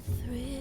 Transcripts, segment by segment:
thrill.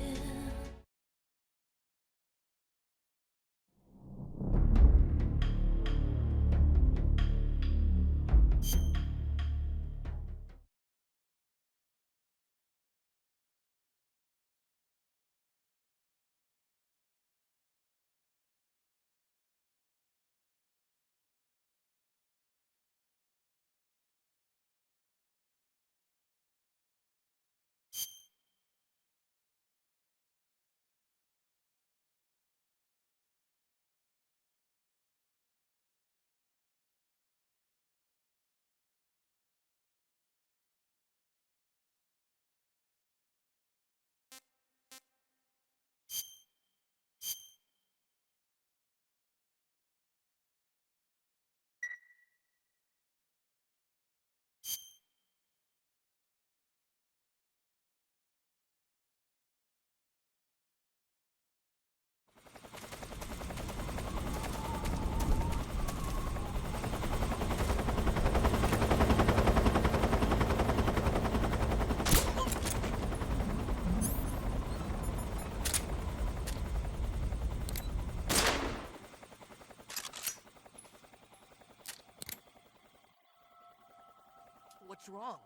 What's wrong?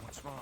What's wrong?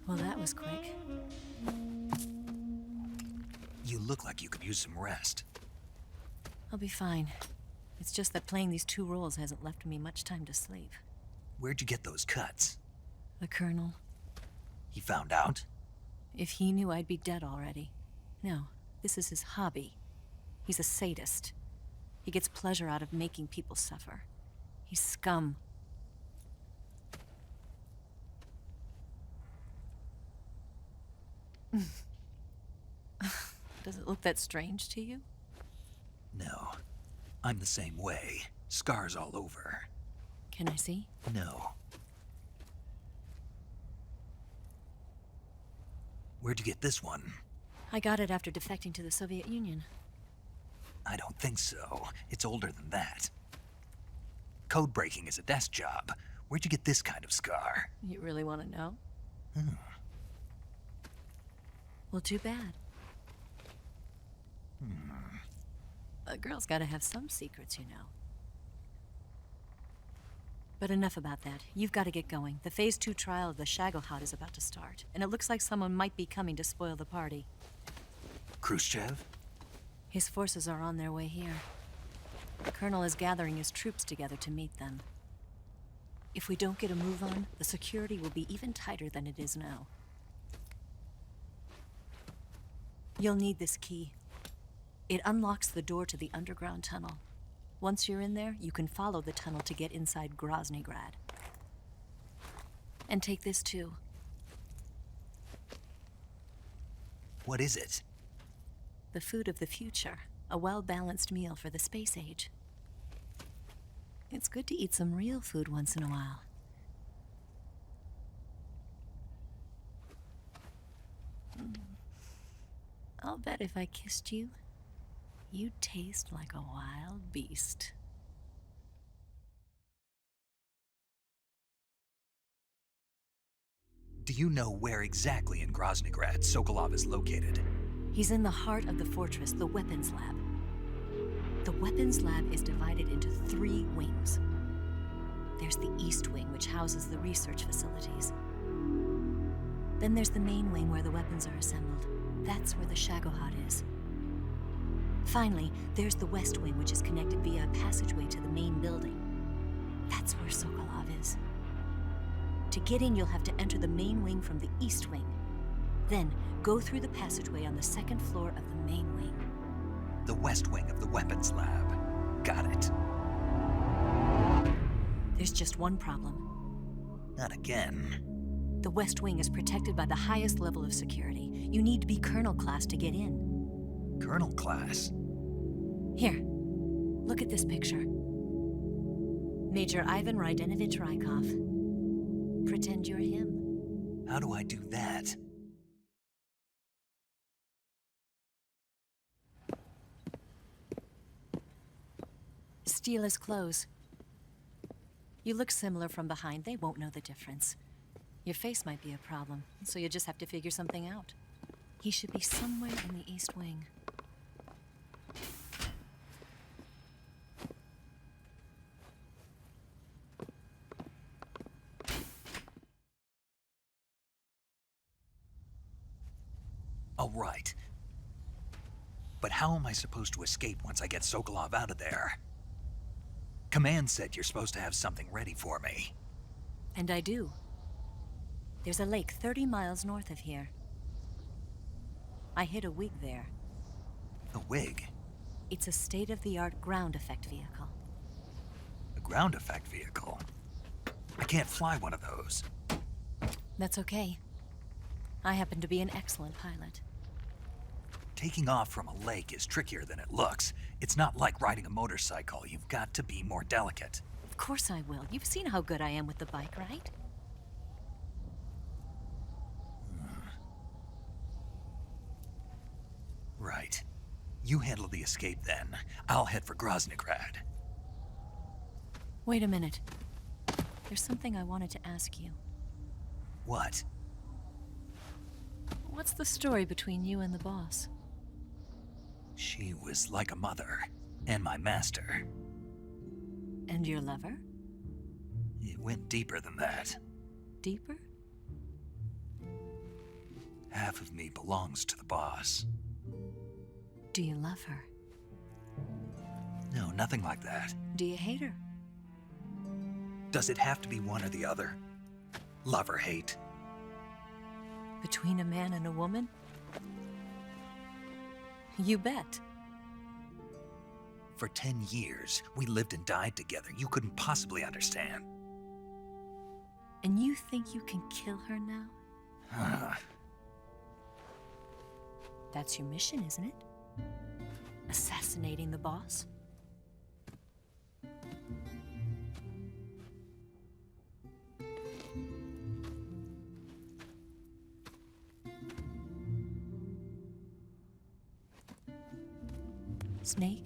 Well, that was quick. You look like you could use some rest. I'll be fine. It's just that playing these two roles hasn't left me much time to sleep. Where'd you get those cuts? The Colonel. He found out? If he knew, I'd be dead already. No, this is his hobby. He's a sadist. He gets pleasure out of making people suffer. He's scum. Does it look that strange to you? No. I'm the same way. Scars all over. Can I see? No. Where'd you get this one? I got it after defecting to the Soviet Union. I don't think so. It's older than that. Code breaking is a desk job. Where'd you get this kind of scar? You really want to know? Hmm. Well, too bad. A girl's gotta have some secrets, you know. But enough about that. You've got to get going. The Phase 2 trial of the Shagohod is about to start, and it looks like someone might be coming to spoil the party. Khrushchev? His forces are on their way here. The Colonel is gathering his troops together to meet them. If we don't get a move on, the security will be even tighter than it is now. You'll need this key. It unlocks the door to the underground tunnel. Once you're in there, you can follow the tunnel to get inside Groznygrad. And take this too. What is it? The food of the future. A well-balanced meal for the space age. It's good to eat some real food once in a while. I'll bet if I kissed you, you'd taste like a wild beast. Do you know where exactly in Groznygrad Sokolov is located? He's in the heart of the fortress, the weapons lab. The weapons lab is divided into 3 wings. There's the East Wing, which houses the research facilities. Then there's the main wing where the weapons are assembled. That's where the Shagohod is. Finally, there's the West Wing, which is connected via a passageway to the main building. That's where Sokolov is. To get in, you'll have to enter the main wing from the East Wing. Then, go through the passageway on the 2nd floor of the main wing. The West Wing of the weapons lab. Got it. There's just one problem. Not again. The West Wing is protected by the highest level of security. You need to be Colonel class to get in. Colonel class? Here, look at this picture. Major Ivan Rydenovich Rykov. Pretend you're him. How do I do that? Steal his clothes. You look similar from behind. They won't know the difference. Your face might be a problem, so you just have to figure something out. He should be somewhere in the East Wing. All right. But how am I supposed to escape once I get Sokolov out of there? Command said you're supposed to have something ready for me. And I do. There's a lake 30 miles north of here. I hid a wig there. A wig? It's a state-of-the-art ground effect vehicle. A ground effect vehicle? I can't fly one of those. That's okay. I happen to be an excellent pilot. Taking off from a lake is trickier than it looks. It's not like riding a motorcycle. You've got to be more delicate. Of course I will. You've seen how good I am with the bike, right? Right. You handle the escape then. I'll head for Groznygrad. Wait a minute. There's something I wanted to ask you. What? What's the story between you and the boss? She was like a mother, and my master. And your lover? It went deeper than that. Deeper? Half of me belongs to the boss. Do you love her? No, nothing like that. Do you hate her? Does it have to be one or the other? Love or hate? Between a man and a woman? You bet. For 10 years, we lived and died together. You couldn't possibly understand. And you think you can kill her now? That's your mission, isn't it? Assassinating the boss? Snake?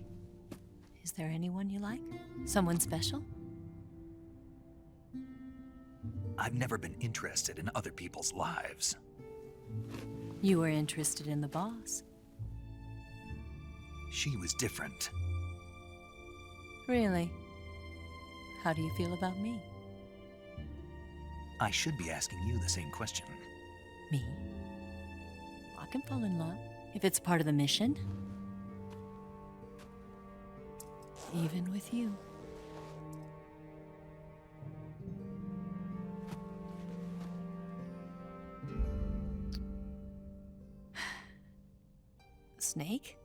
Is there anyone you like? Someone special? I've never been interested in other people's lives. You were interested in the boss. She was different. Really? How do you feel about me? I should be asking you the same question. Me? I can fall in love if it's part of the mission. Even with you. Snake?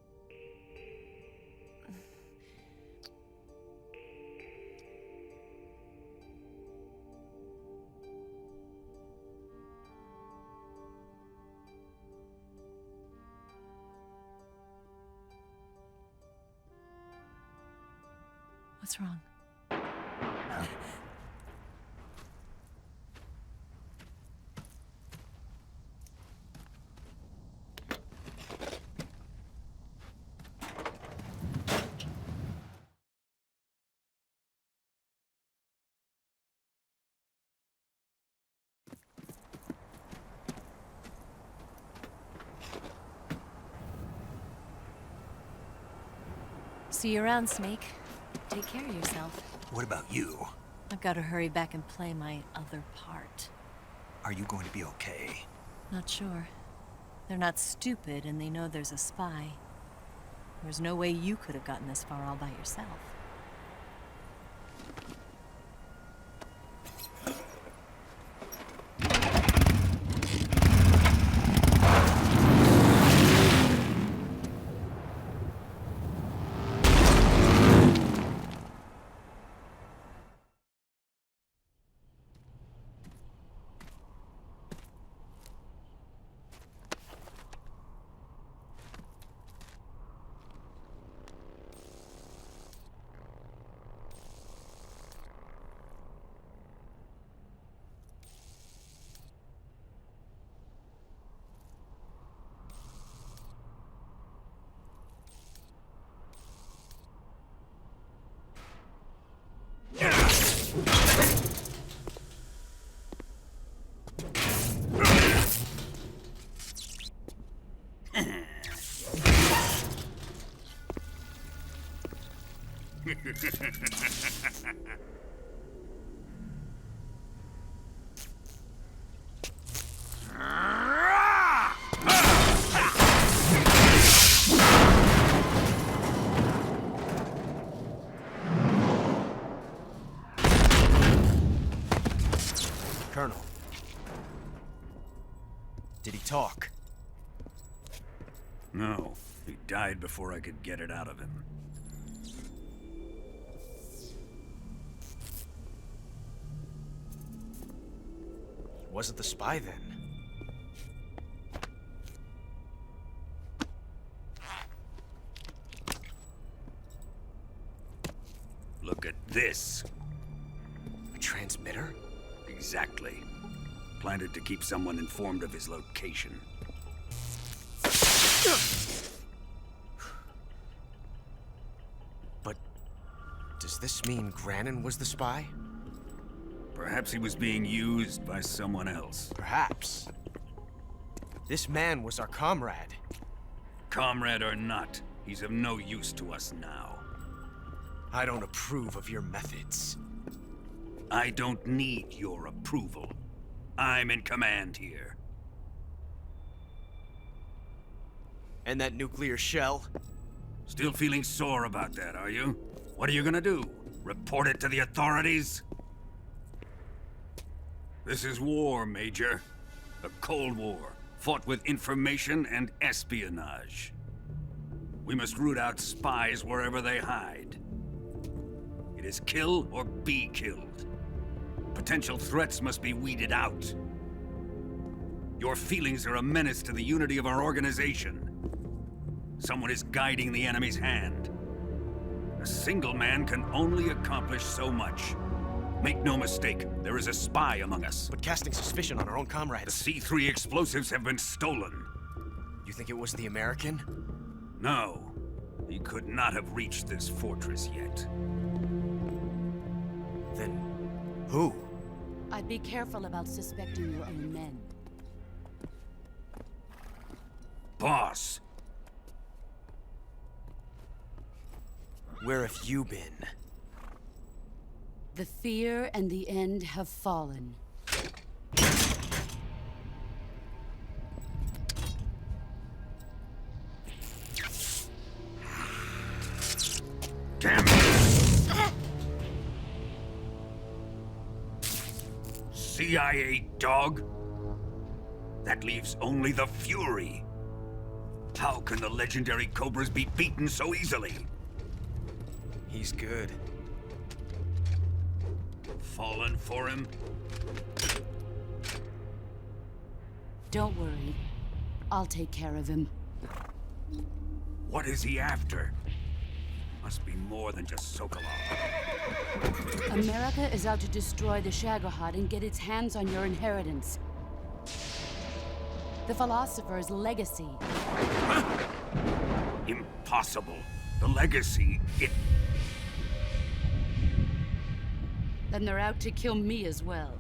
What's wrong? See you around, Snake. Take care of yourself. What about you? I've got to hurry back and play my other part. Are you going to be okay? Not sure. They're not stupid, and they know there's a spy. There's no way you could have gotten this far all by yourself. Colonel. Did he talk? No, he died before I could get it out of him. He wasn't the spy then. Look at this. A transmitter? Exactly. Planted to keep someone informed of his location. But does this mean Grannon was the spy? Perhaps he was being used by someone else. Perhaps. This man was our comrade. Comrade or not, he's of no use to us now. I don't approve of your methods. I don't need your approval. I'm in command here. And that nuclear shell? Still feeling sore about that, are you? What are you gonna do? Report it to the authorities? This is war, Major. A Cold War, fought with information and espionage. We must root out spies wherever they hide. It is kill or be killed. Potential threats must be weeded out. Your feelings are a menace to the unity of our organization. Someone is guiding the enemy's hand. A single man can only accomplish so much. Make no mistake, there is a spy among us. But casting suspicion on our own The comrades. C3 explosives have been stolen. You think it was the American? No, he could not have reached this fortress yet. Then who? I'd be careful about suspecting your own men. Boss, Where have you been? The fear and the end have fallen. damn it! CIA dog? That leaves only the Fury. How can the legendary Cobras be beaten so easily? He's good. Fallen for him? Don't worry. I'll take care of him. What is he after? Must be more than just Sokolov. America is out to destroy the Shagohod and get its hands on your inheritance. The Philosopher's legacy. Impossible. The legacy, Then they're out to kill me as well.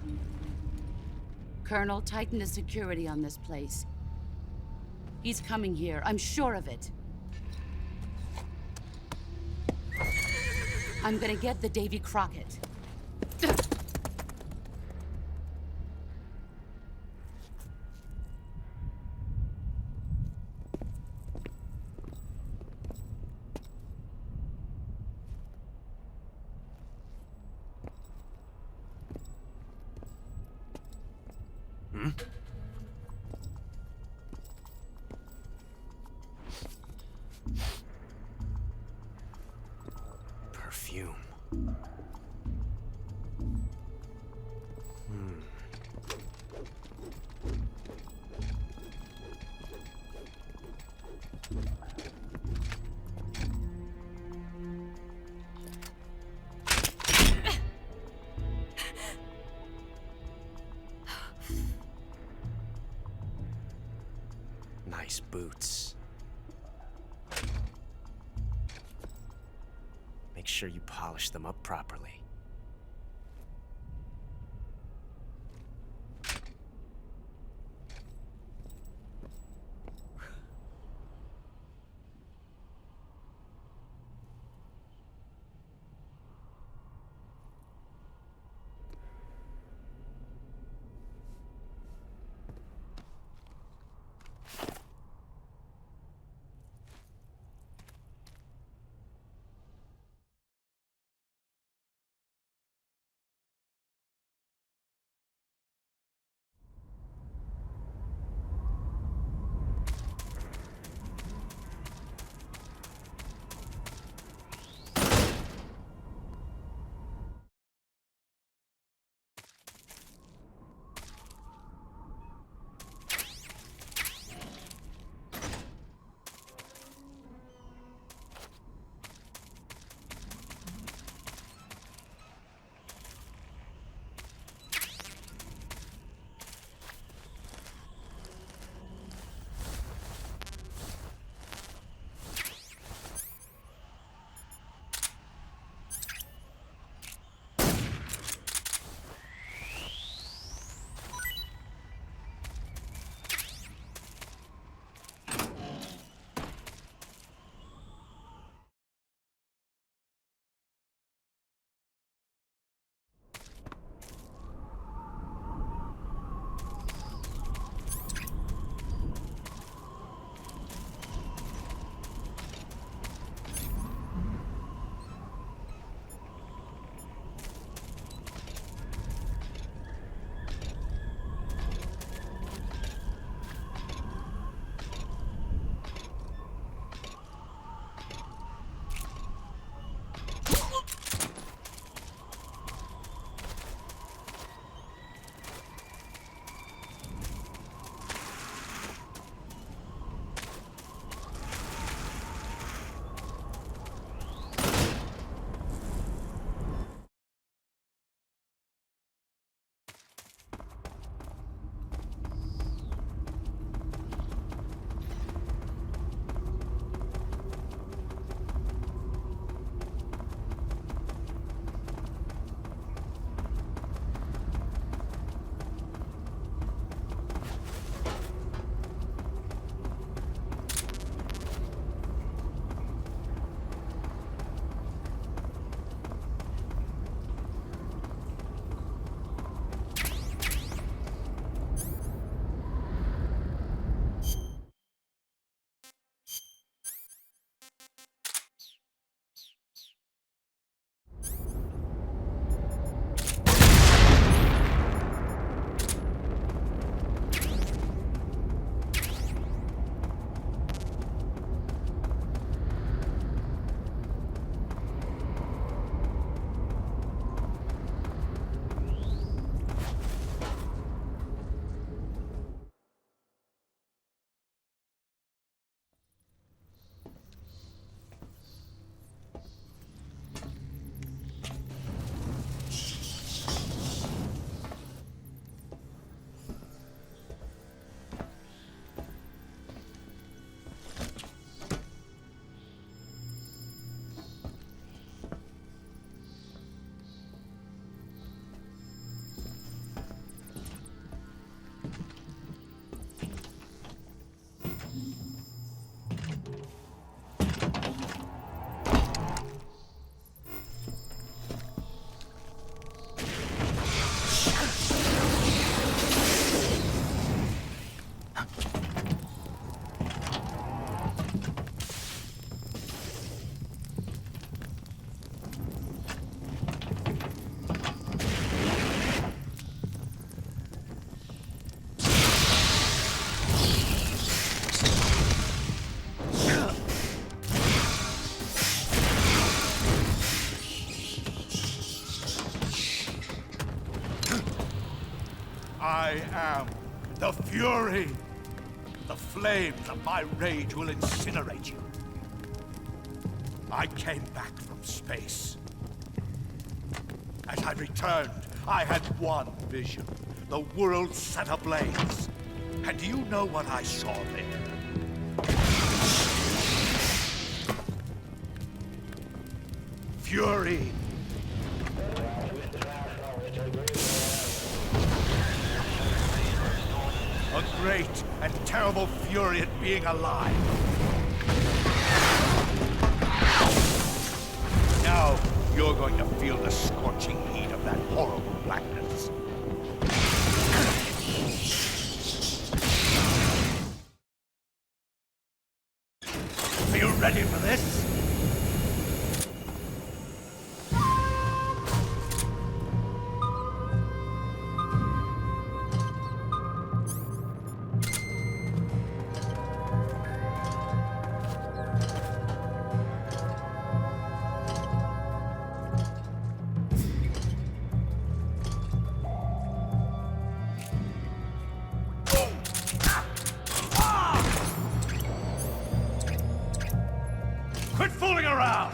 Colonel, tighten the security on this place. He's coming here, I'm sure of it. I'm gonna get the Davy Crockett. Perfume. Nice boots. Make sure you polish them up properly. I am the Fury. The flames of my rage will incinerate you. I came back from space. As I returned, I had one vision. The world set ablaze. And do you know what I saw there? Fury. A great and terrible fury at being alive. Now, you're going to feel the scorching heat of that horrible blackness. Are you ready for this? Quit fooling around!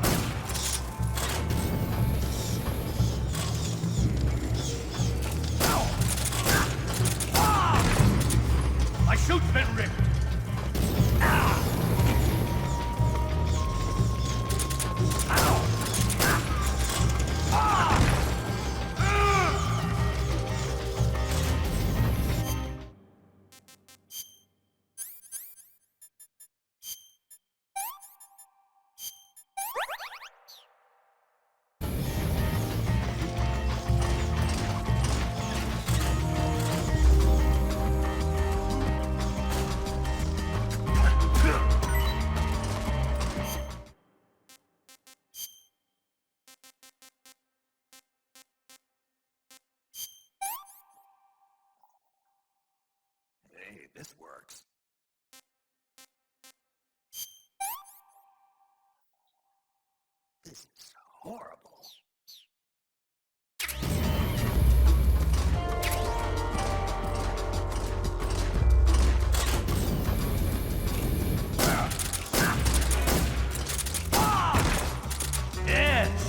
My chute's been ripped! Hey, this works. This is horrible. Yes!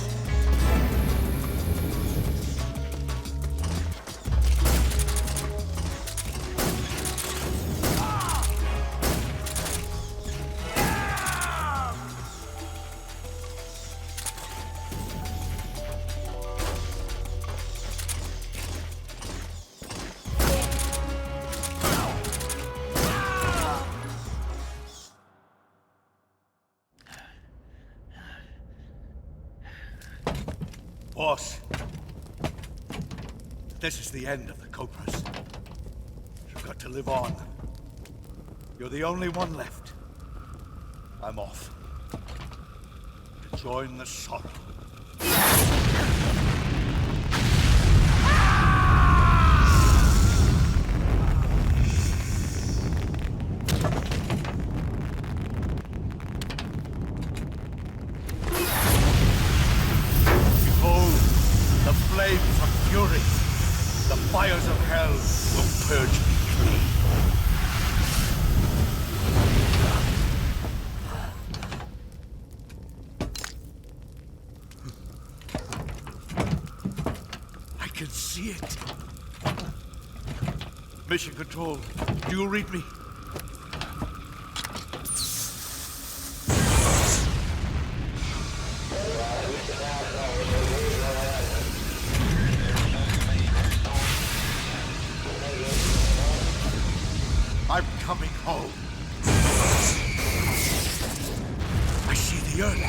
Boss, this is the end of the Cobras. You've got to live on. You're the only one left. I'm off. To join the sorrow. The flames of fury, the fires of hell will purge me clean. I can see it. Mission Control, do you read me? I'm coming home. I see the Earth.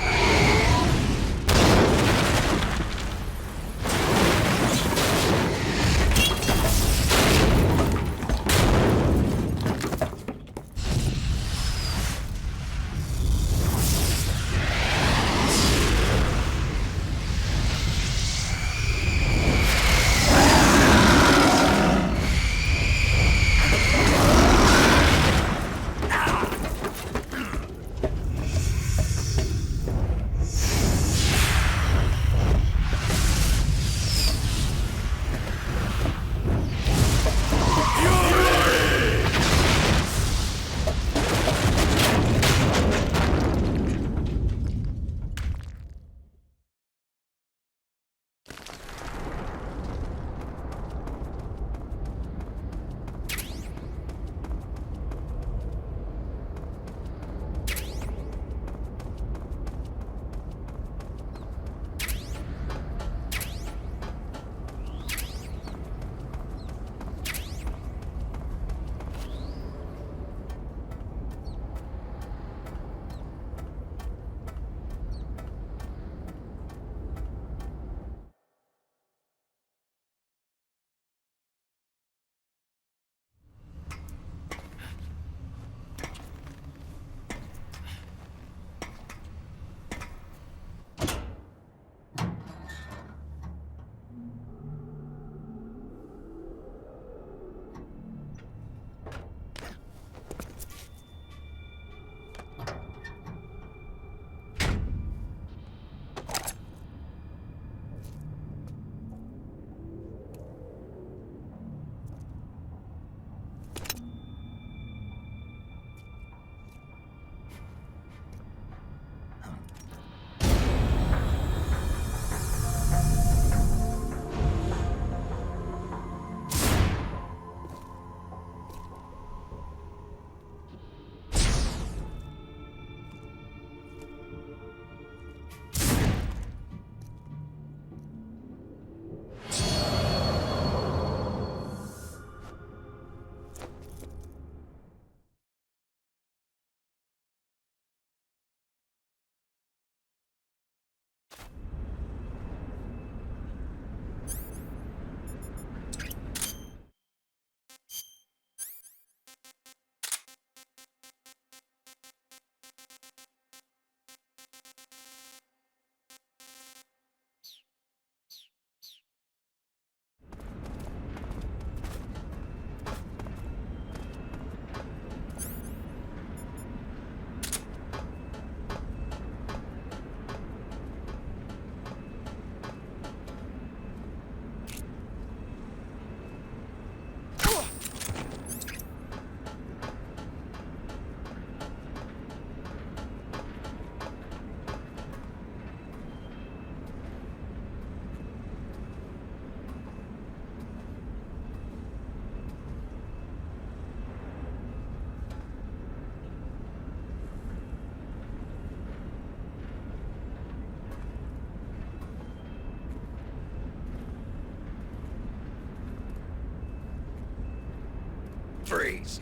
Freeze!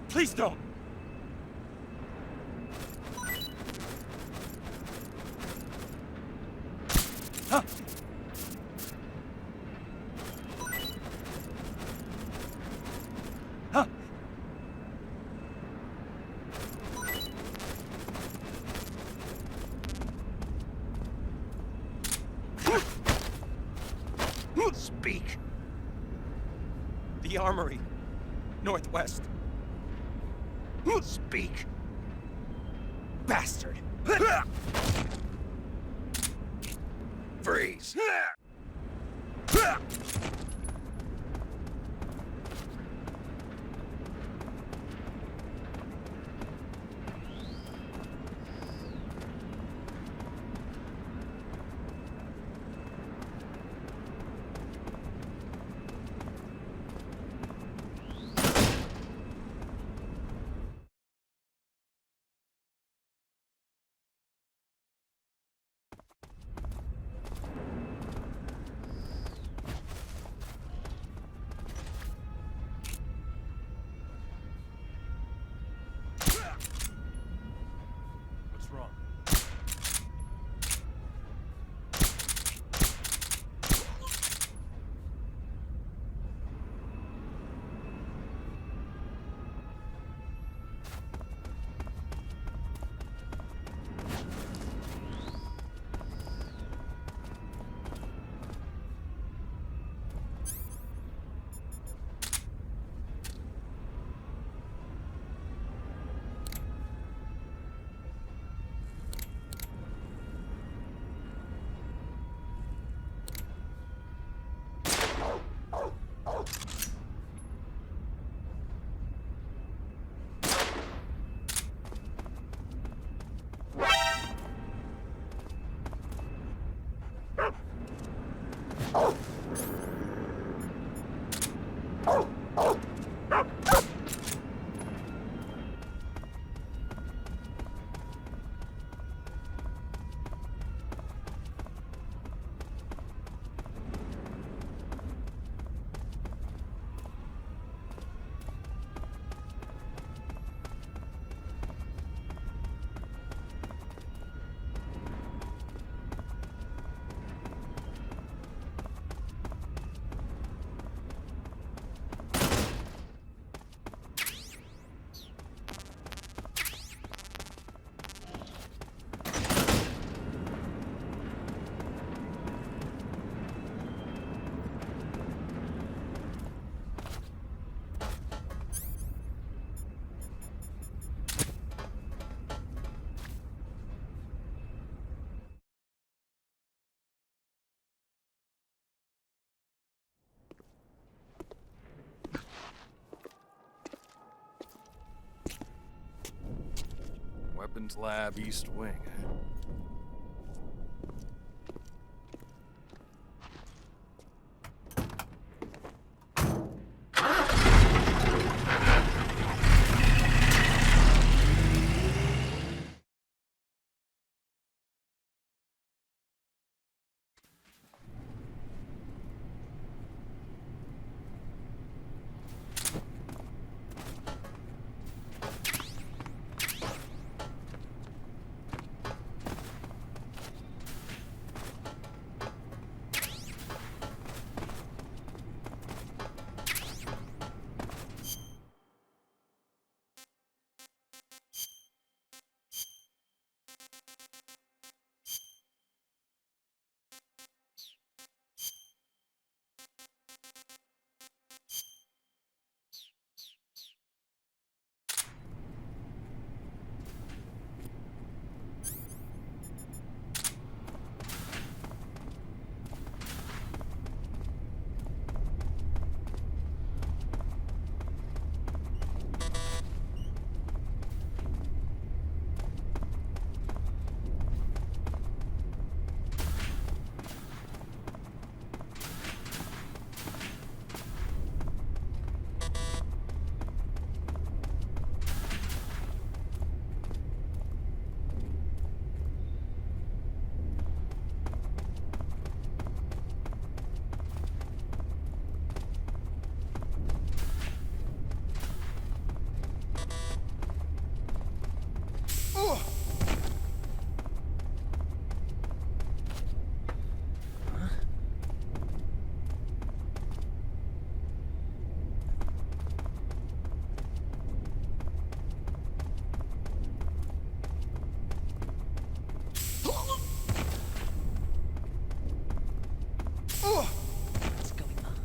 Please don't! Huh? Huh? Speak. The armory. Northwest. Speak. Bastard. Freeze. What's wrong? Weapons Lab, East Wing. What's going on?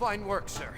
Fine work, sir.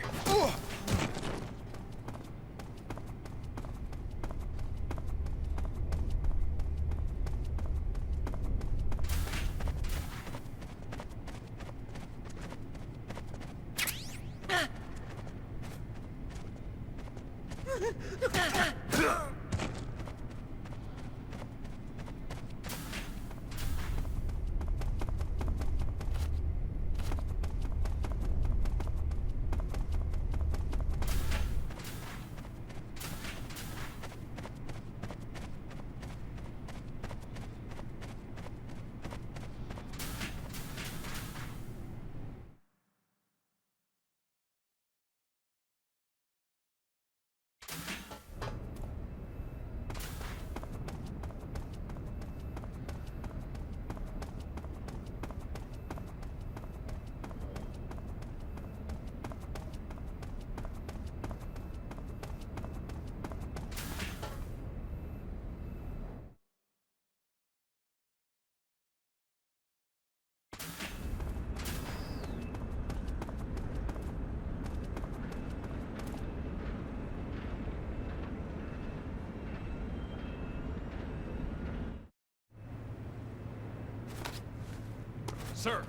Sir!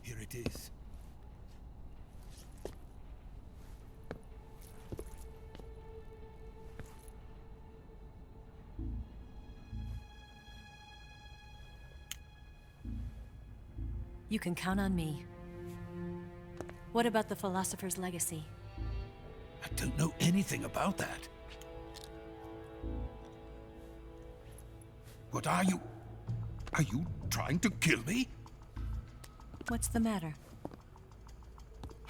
Here it is. You can count on me. What about the philosopher's legacy? I don't know anything about that. What are you? Are you trying to kill me? What's the matter?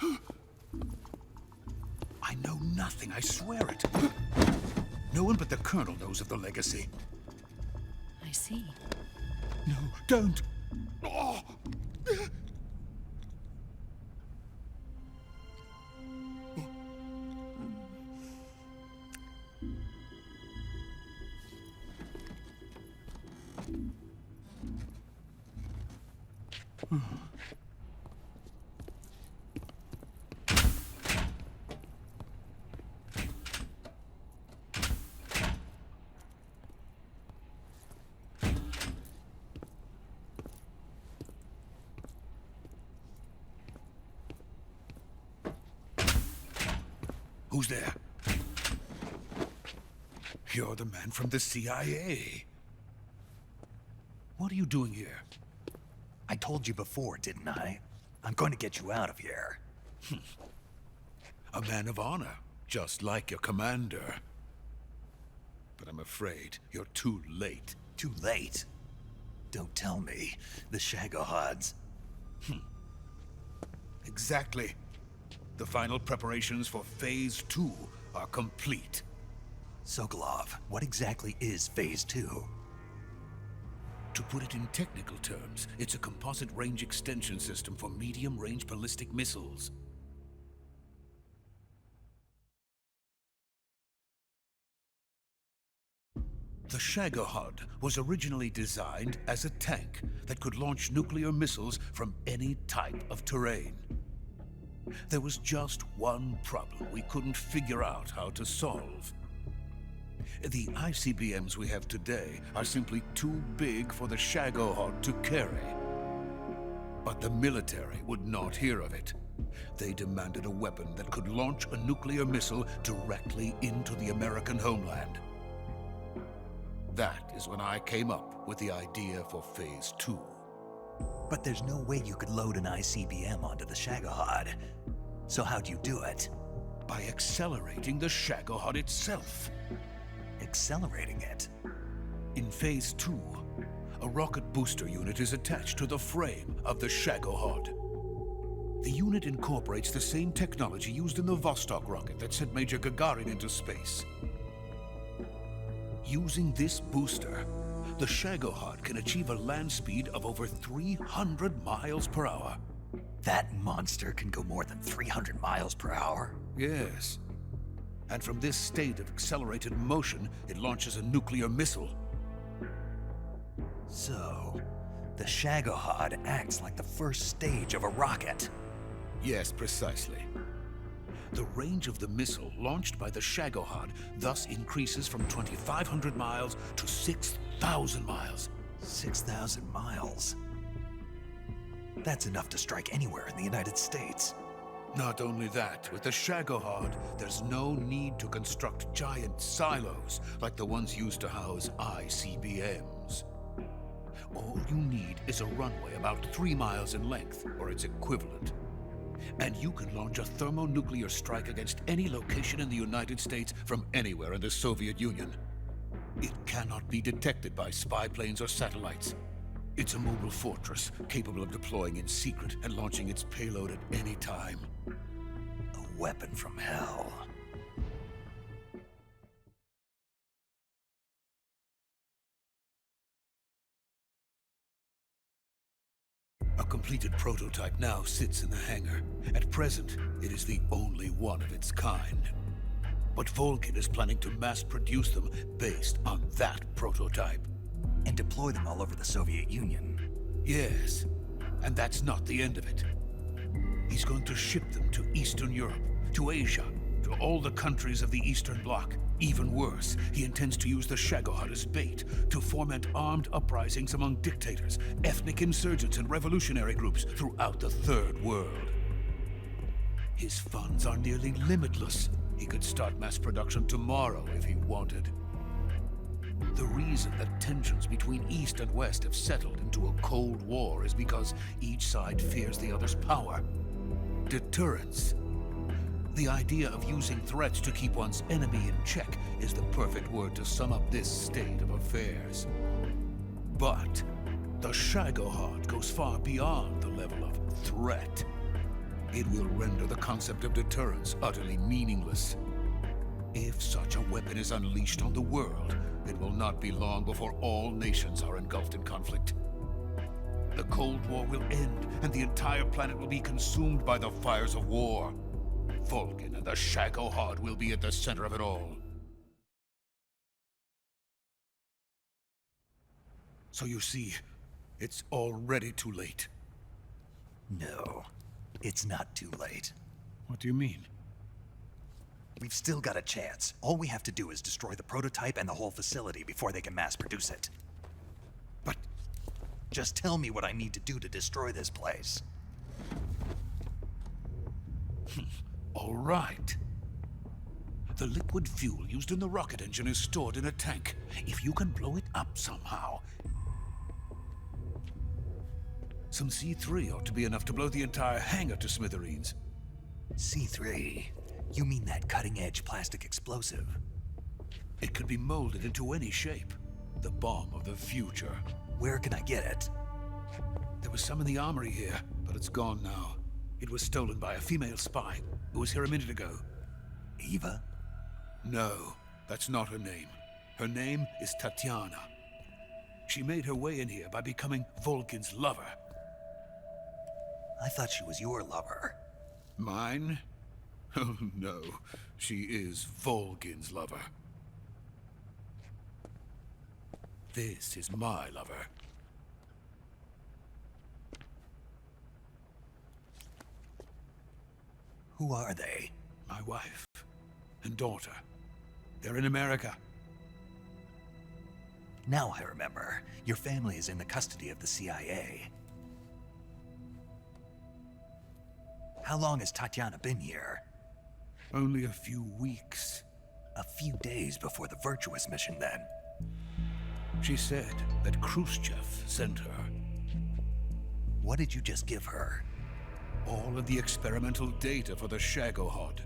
I know nothing, I swear it. No one but the Colonel knows of the legacy. I see. No, don't! Oh! Who's there? You're the man from the CIA. What are you doing here? I told you before, didn't I? I'm going to get you out of here. A man of honor, just like your commander. But I'm afraid you're too late. Too late? Don't tell me. The Shagohods. Exactly. The final preparations for Phase 2 are complete. Sokolov, what exactly is Phase 2? To put it in technical terms, it's a composite range extension system for medium-range ballistic missiles. The Shagohod was originally designed as a tank that could launch nuclear missiles from any type of terrain. There was just one problem we couldn't figure out how to solve. The ICBMs we have today are simply too big for the Shagohod to carry. But the military would not hear of it. They demanded a weapon that could launch a nuclear missile directly into the American homeland. That is when I came up with the idea for Phase 2. But there's no way you could load an ICBM onto the Shagohod. So how'd you do it? By accelerating the Shagohod itself. Accelerating it? In Phase 2, a rocket booster unit is attached to the frame of the Shagohod. The unit incorporates the same technology used in the Vostok rocket that sent Major Gagarin into space. Using this booster, the Shagohod can achieve a land speed of over 300 miles per hour. That monster can go more than 300 miles per hour? Yes. And from this state of accelerated motion, it launches a nuclear missile. So, the Shagohod acts like the first stage of a rocket. Yes, precisely. The range of the missile launched by the Shagohod thus increases from 2,500 miles to 6,000 miles. 6,000 miles? That's enough to strike anywhere in the United States. Not only that, with the Shagohod, there's no need to construct giant silos like the ones used to house ICBMs. All you need is a runway about 3 miles in length, or its equivalent. And you can launch a thermonuclear strike against any location in the United States from anywhere in the Soviet Union. It cannot be detected by spy planes or satellites. It's a mobile fortress, capable of deploying in secret and launching its payload at any time. A weapon from hell. A completed prototype now sits in the hangar. At present, it is the only one of its kind. But Volgin is planning to mass produce them based on that prototype. And deploy them all over the Soviet Union. Yes, and that's not the end of it. He's going to ship them to Eastern Europe, to Asia, to all the countries of the Eastern Bloc. Even worse, he intends to use the Shagohod as bait to foment armed uprisings among dictators, ethnic insurgents, and revolutionary groups throughout the Third World. His funds are nearly limitless. He could start mass production tomorrow if he wanted. The reason that tensions between East and West have settled into a Cold War is because each side fears the other's power. Deterrence. The idea of using threats to keep one's enemy in check is the perfect word to sum up this state of affairs. But the Shagohod goes far beyond the level of threat. It will render the concept of deterrence utterly meaningless. If such a weapon is unleashed on the world, it will not be long before all nations are engulfed in conflict. The Cold War will end, and the entire planet will be consumed by the fires of war. Volgin and the Shagohod will be at the center of it all. So you see, it's already too late. No, it's not too late. What do you mean? We've still got a chance. All we have to do is destroy the prototype and the whole facility before they can mass produce it. But just tell me what I need to do to destroy this place. all right. The liquid fuel used in the rocket engine is stored in a tank. If you can blow it up somehow... Some C3 ought to be enough to blow the entire hangar to smithereens. C3? You mean that cutting-edge plastic explosive? It could be molded into any shape. The bomb of the future. Where can I get it? There was some in the armory here, but it's gone now. It was stolen by a female spy who was here a minute ago. Eva? No, that's not her name. Her name is Tatiana. She made her way in here by becoming Volgin's lover. I thought she was your lover. Mine? Oh no, she is Volgin's lover. This is my lover. Who are they? My wife and daughter. They're in America. Now I remember. Your family is in the custody of the CIA. How long has Tatiana been here? Only a few weeks. A few days before the Virtuous mission, then. She said that Khrushchev sent her. What did you just give her? All of the experimental data for the Shagohod.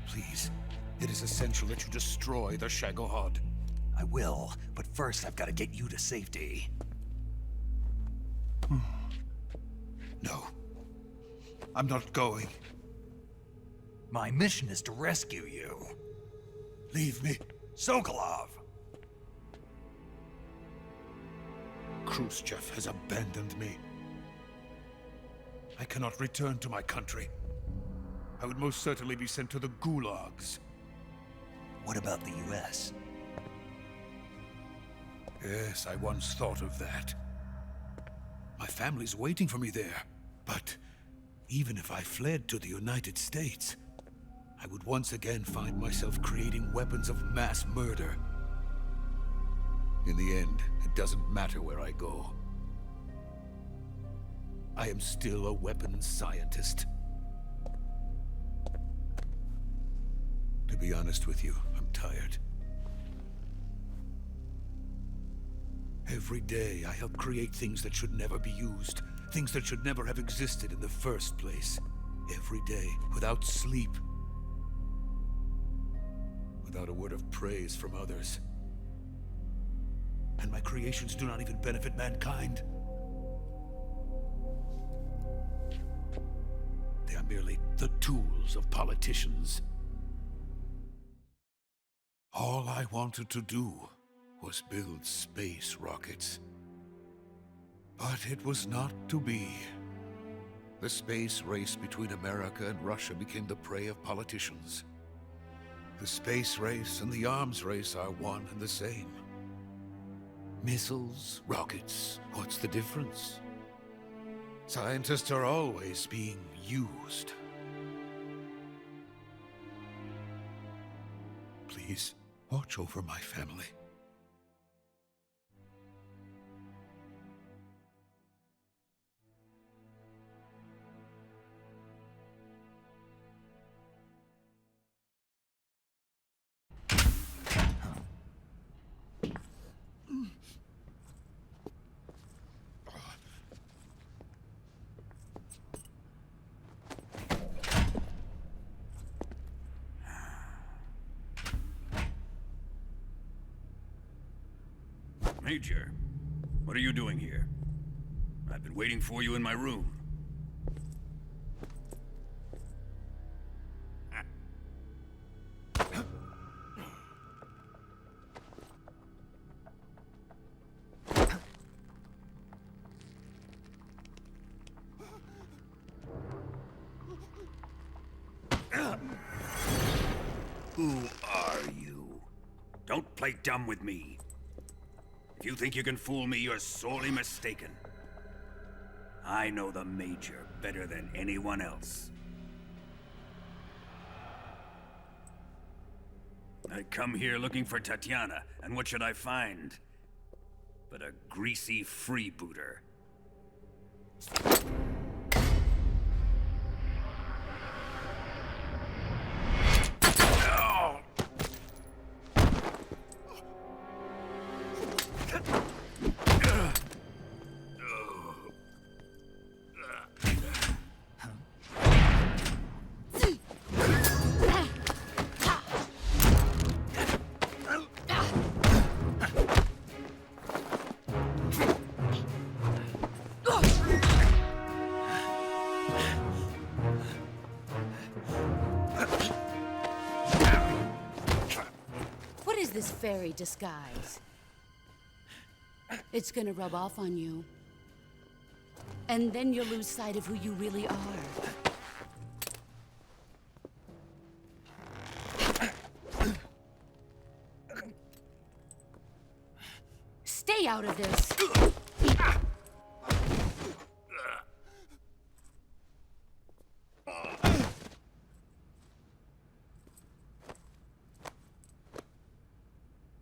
Please, it is essential that you destroy the Shagohod. I will, but first I've got to get you to safety. No. I'm not going. My mission is to rescue you. Leave me. Sokolov! Khrushchev has abandoned me. I cannot return to my country. I would most certainly be sent to the gulags. What about the US? Yes, I once thought of that. My family's waiting for me there. But even if I fled to the United States, I would once again find myself creating weapons of mass murder. In the end, it doesn't matter where I go. I am still a weapons scientist. To be honest with you, I'm tired. Every day, I help create things that should never be used. Things that should never have existed in the first place. Every day, without sleep. Without a word of praise from others. And my creations do not even benefit mankind. They are merely the tools of politicians. All I wanted to do was build space rockets. But it was not to be. The space race between America and Russia became the prey of politicians. The space race and the arms race are one and the same. Missiles, rockets, what's the difference? Scientists are always being used. Please, watch over my family. Major, what are you doing here? I've been waiting for you in my room. Who are you? Don't play dumb with me. If you think you can fool me, you're sorely mistaken. I know the Major better than anyone else. I come here looking for Tatiana, and what should I find? But a greasy freebooter. This fairy disguise. It's gonna rub off on you. And then you'll lose sight of who you really are. Stay out of this!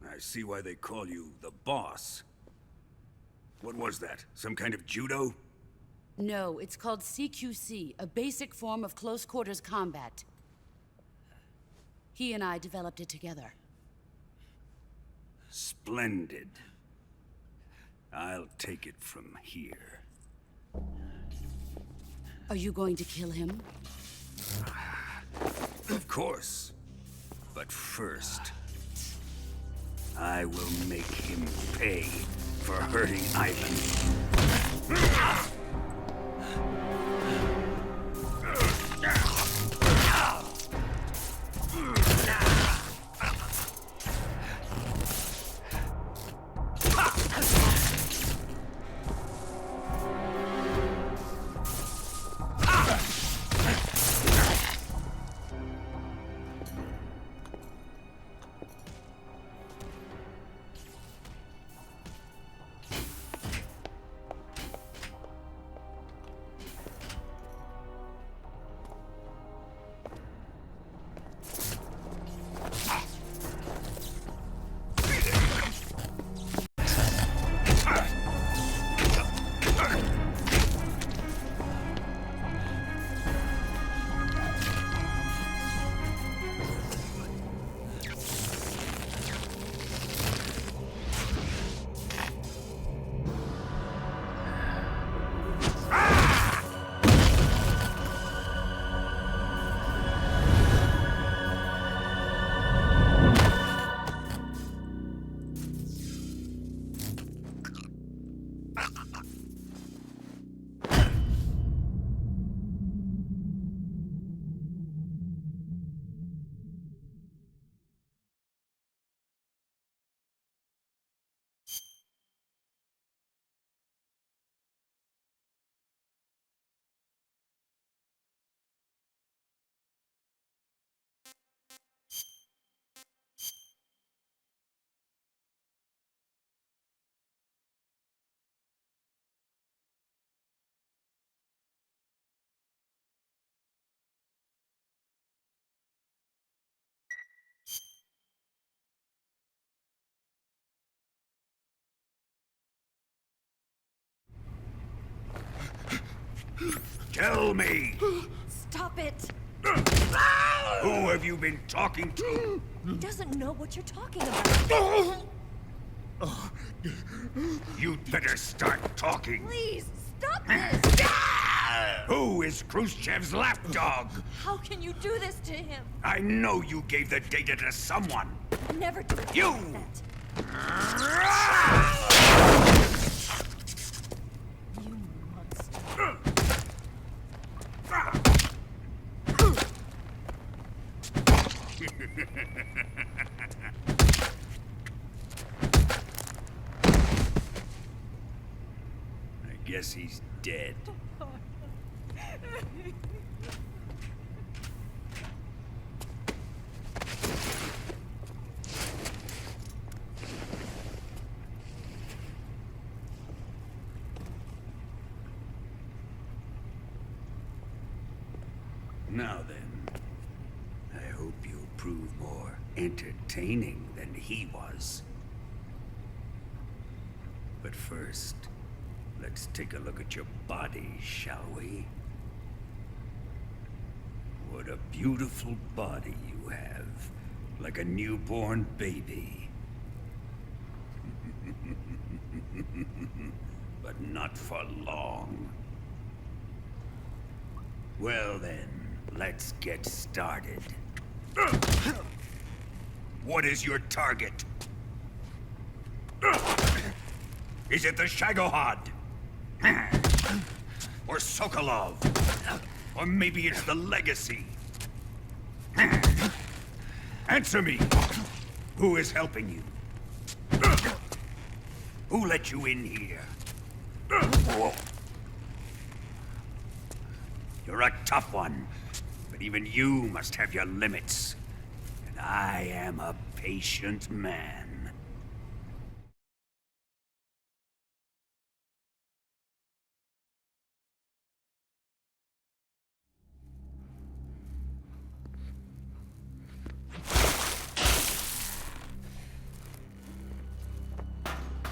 I see why they call you the boss. What was that? Some kind of judo? No, it's called CQC, a basic form of close quarters combat. He and I developed it together. Splendid. I'll take it from here. Are you going to kill him? Of course. But first, I will make him pay for hurting Ivan. Tell me, Stop it! who have you been talking to? He doesn't know what you're talking about. You'd better start talking. Please, stop this! Who is Khrushchev's lapdog? How can you do this to him? I know you gave the data to someone. Never do You! that. You monster. I guess he's dead. Now then, I hope you'll prove more entertaining than he was. But first, let's take a look at your body, shall we? What a beautiful body you have, like a newborn baby. But not for long. Well then, let's get started. What is your target? Is it the Shagohod? Or Sokolov? Or maybe it's the Legacy? Answer me! Who is helping you? Who let you in here? You're a tough one, but even you must have your limits. And I am a patient man.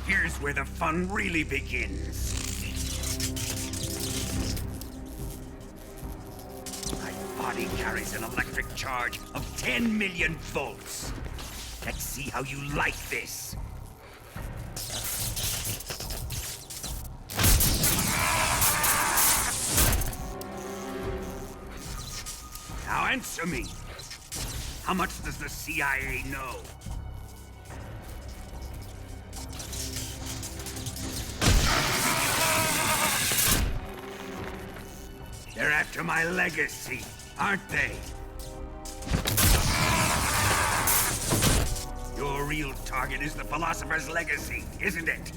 Here's where the fun really begins. My body carries an electric charge of 10 million volts. Let's see how you like this. Now answer me. How much does the CIA know? They're after my legacy, aren't they? Your real target is the Philosopher's Legacy, isn't it?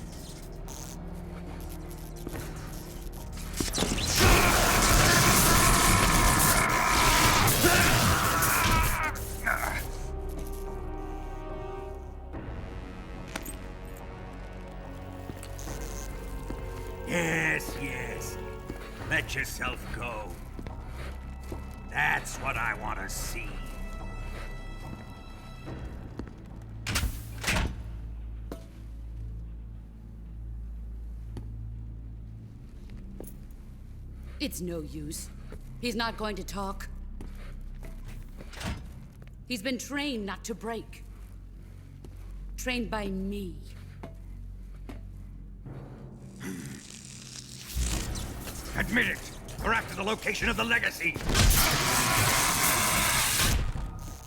Yes, yes. Let yourself go. That's what I want to see. It's no use. He's not going to talk. He's been trained not to break. Trained by me. Admit it! We're after the location of the Legacy!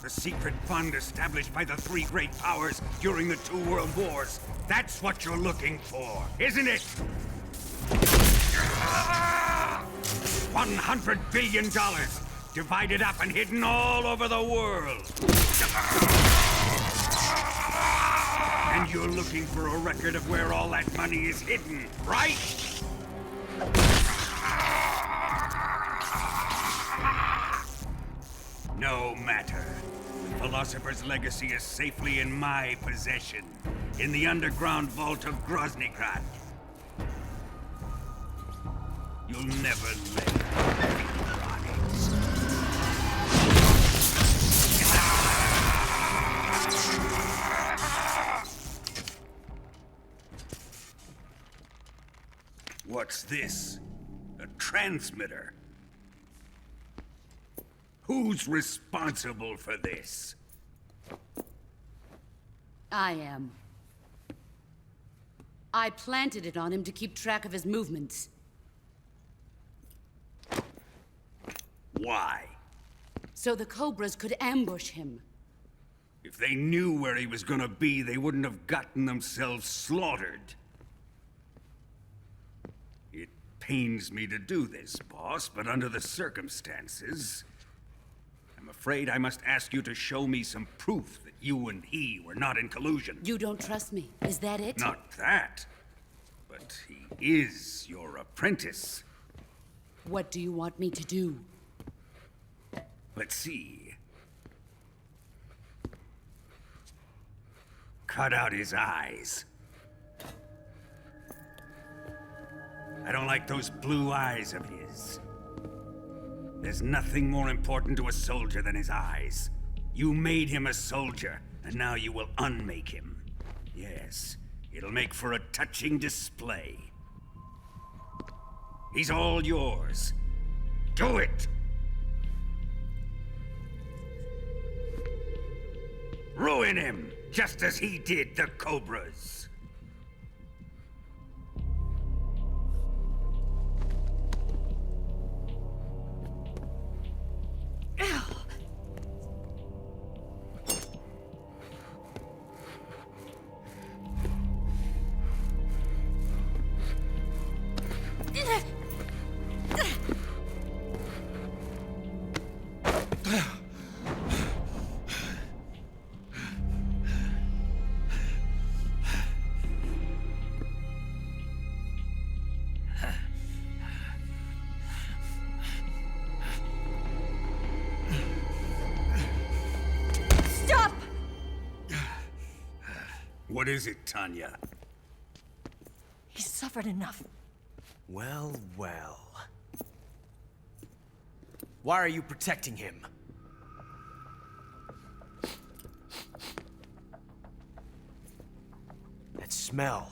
The secret fund established by the three great powers during the 2 world wars. That's what you're looking for, isn't it? $100 billion, divided up and hidden all over the world. And you're looking for a record of where all that money is hidden, right? No matter. The Philosopher's legacy is safely in my possession, in the underground vault of Groznygrad. You'll never live. What's this? A transmitter? Who's responsible for this? I am. I planted it on him to keep track of his movements. Why? So the Cobras could ambush him. If they knew where he was gonna be, they wouldn't have gotten themselves slaughtered. It pains me to do this, boss, but under the circumstances, I'm afraid I must ask you to show me some proof that you and he were not in collusion. You don't trust me, is that it? Not that, but he is your apprentice. What do you want me to do? Let's see. Cut out his eyes. I don't like those blue eyes of his. There's nothing more important to a soldier than his eyes. You made him a soldier, and now you will unmake him. Yes, it'll make for a touching display. He's all yours. Do it! Ruin him, just as he did the Cobras. Stop! What is it, Tanya? He's suffered enough. Well, well. Why are you protecting him? That smell.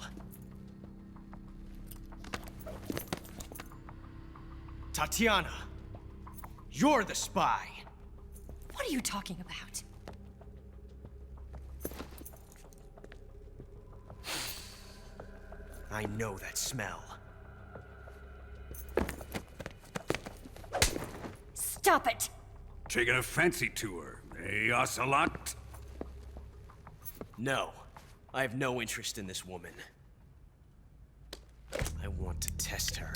Tatiana, you're the spy. What are you talking about? I know that smell. Stop it! Taking a fancy to her, eh, Ocelot? No, I have no interest in this woman. I want to test her.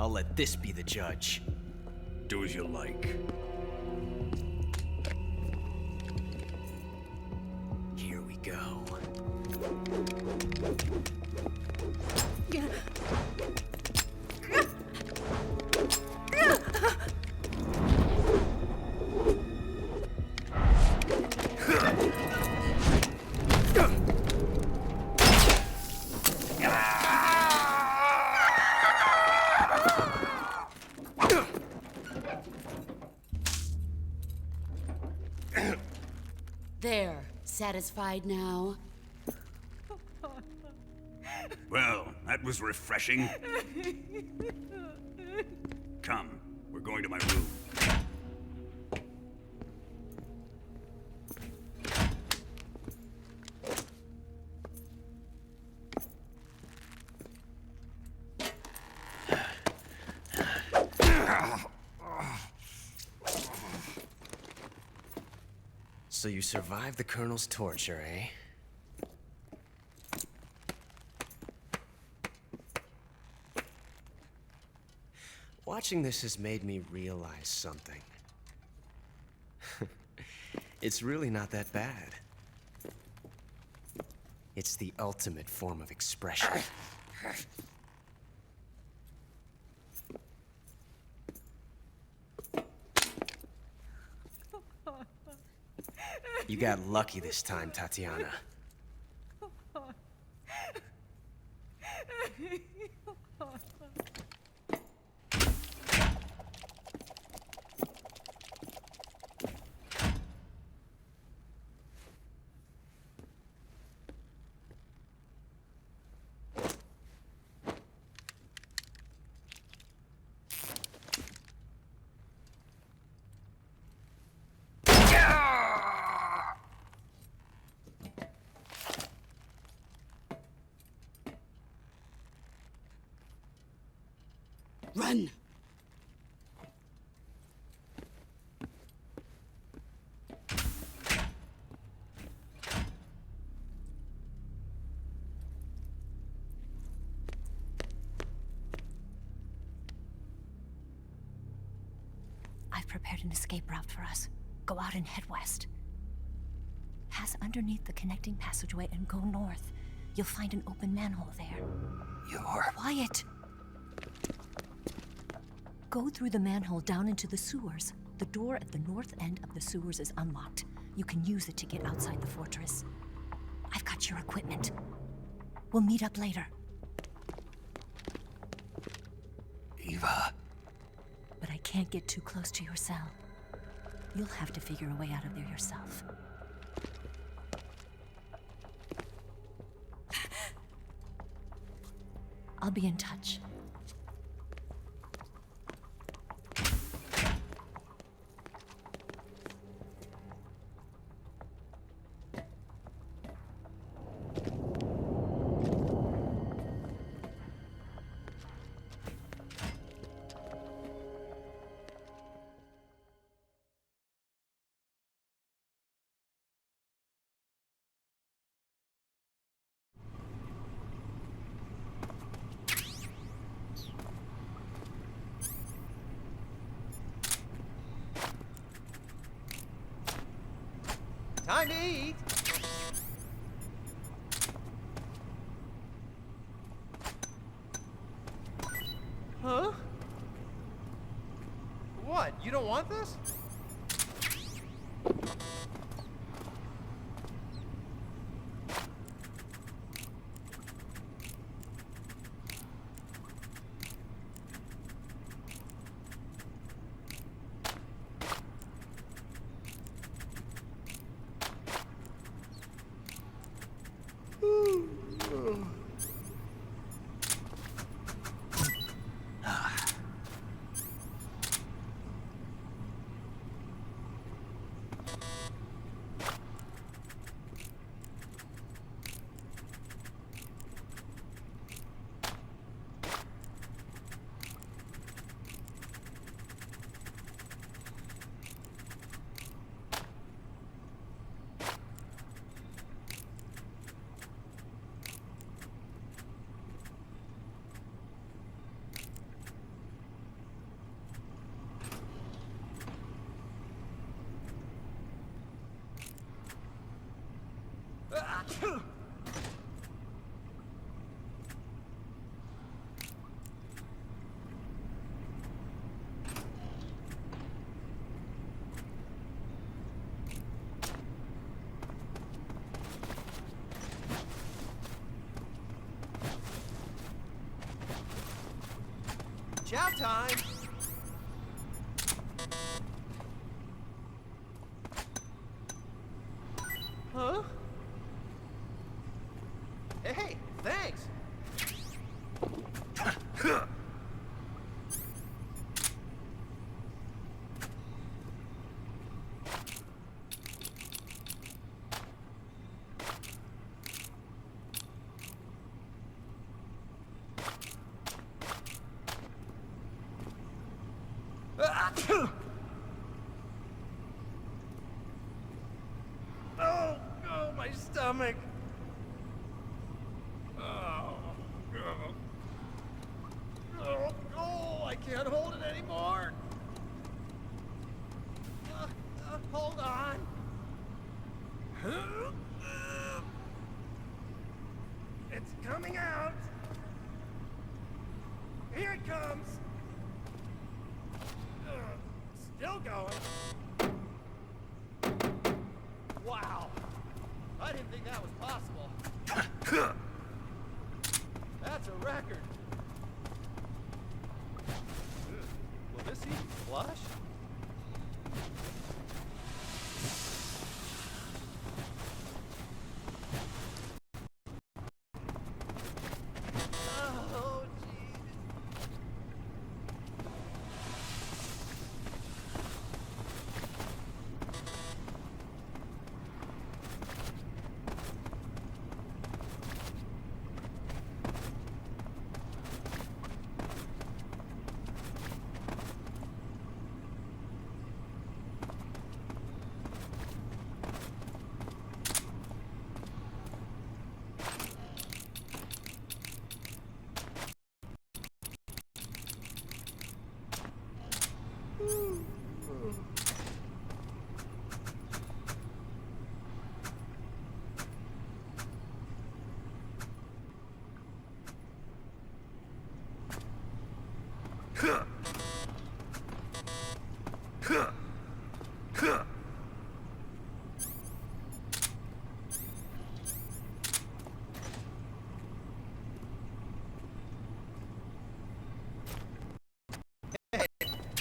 I'll let this be the judge. Do as you like. Here we go. There. Satisfied now? Well, that was refreshing. Come, we're going to my room. So you survived the Colonel's torture, eh? Watching this has made me realize something. It's really not that bad. It's the ultimate form of expression. You got lucky this time, Tatiana. Run! I've prepared an escape route for us. Go out and head west. Pass underneath the connecting passageway and go north. You'll find an open manhole there. You're... Quiet! Go through the manhole down into the sewers. The door at the north end of the sewers is unlocked. You can use it to get outside the fortress. I've got your equipment. We'll meet up later. Eva... But I can't get too close to your cell. You'll have to figure a way out of there yourself. I'll be in touch. Time to eat! Huh? What? You don't want this? Chow time! Huh? Hey, thanks! my stomach. Oh, I can't hold it anymore. Hold on. It's coming out. Here it comes. Still going. Wow. I didn't think that was possible. That's a record. Will this even flush? Oh, jeez.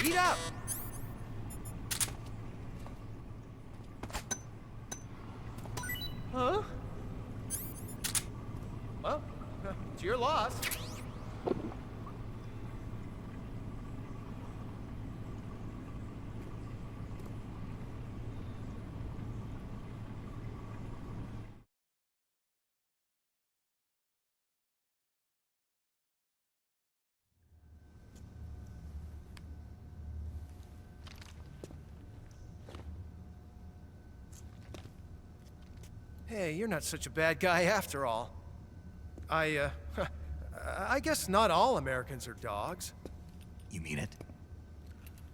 Eat up! Huh? Well, it's your loss. Hey, you're not such a bad guy after all. I guess not all Americans are dogs. You mean it?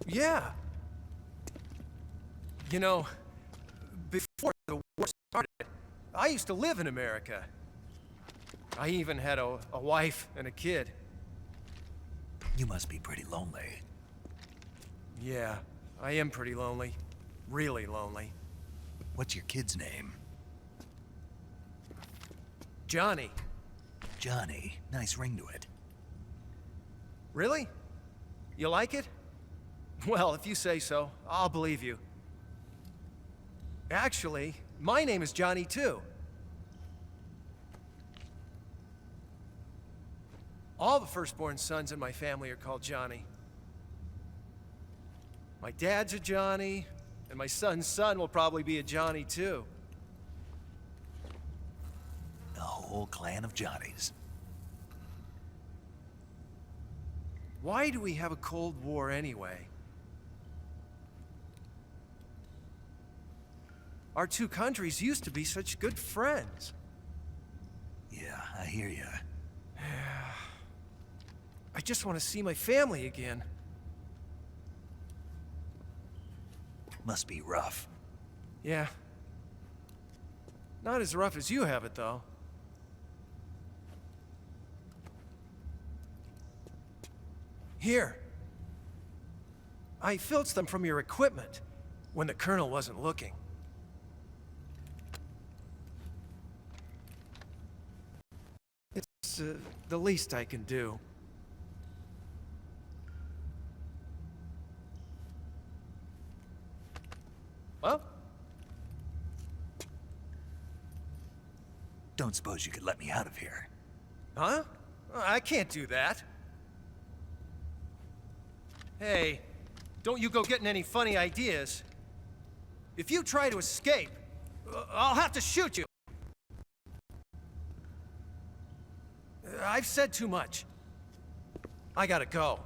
Yeah. You know, before the war started, I used to live in America. I even had a wife and a kid. You must be pretty lonely. Yeah, I am pretty lonely. Really lonely. What's your kid's name? Johnny. Johnny. Nice ring to it. Really? You like it? Well, if you say so, I'll believe you. Actually, my name is Johnny too. All the firstborn sons in my family are called Johnny. My dad's a Johnny, and my son's son will probably be a Johnny too. The whole clan of Johnnies. Why do we have a Cold War anyway? Our two countries used to be such good friends. Yeah, I hear you. I just want to see my family again. Must be rough. Yeah. Not as rough as you have it, though. Here. I filched them from your equipment when the Colonel wasn't looking. It's the least I can do. Well? Don't suppose you could let me out of here? Huh? I can't do that. Hey, don't you go getting any funny ideas. If you try to escape, I'll have to shoot you. I've said too much. I gotta go.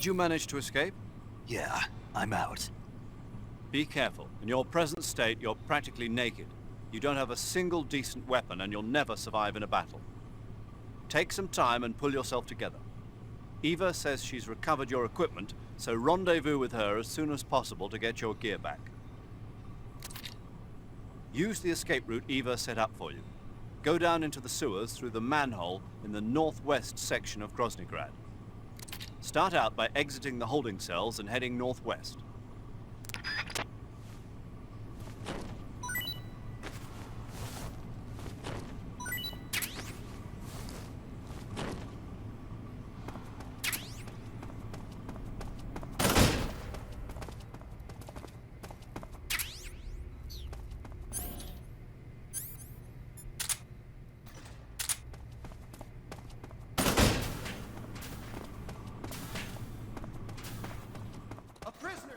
Did you manage to escape? Yeah, I'm out. Be careful. In your present state, you're practically naked. You don't have a single decent weapon, and you'll never survive in a battle. Take some time and pull yourself together. Eva says she's recovered your equipment, so rendezvous with her as soon as possible to get your gear back. Use the escape route Eva set up for you. Go down into the sewers through the manhole in the northwest section of Groznygrad. Start out by exiting the holding cells and heading northwest. A prisoner!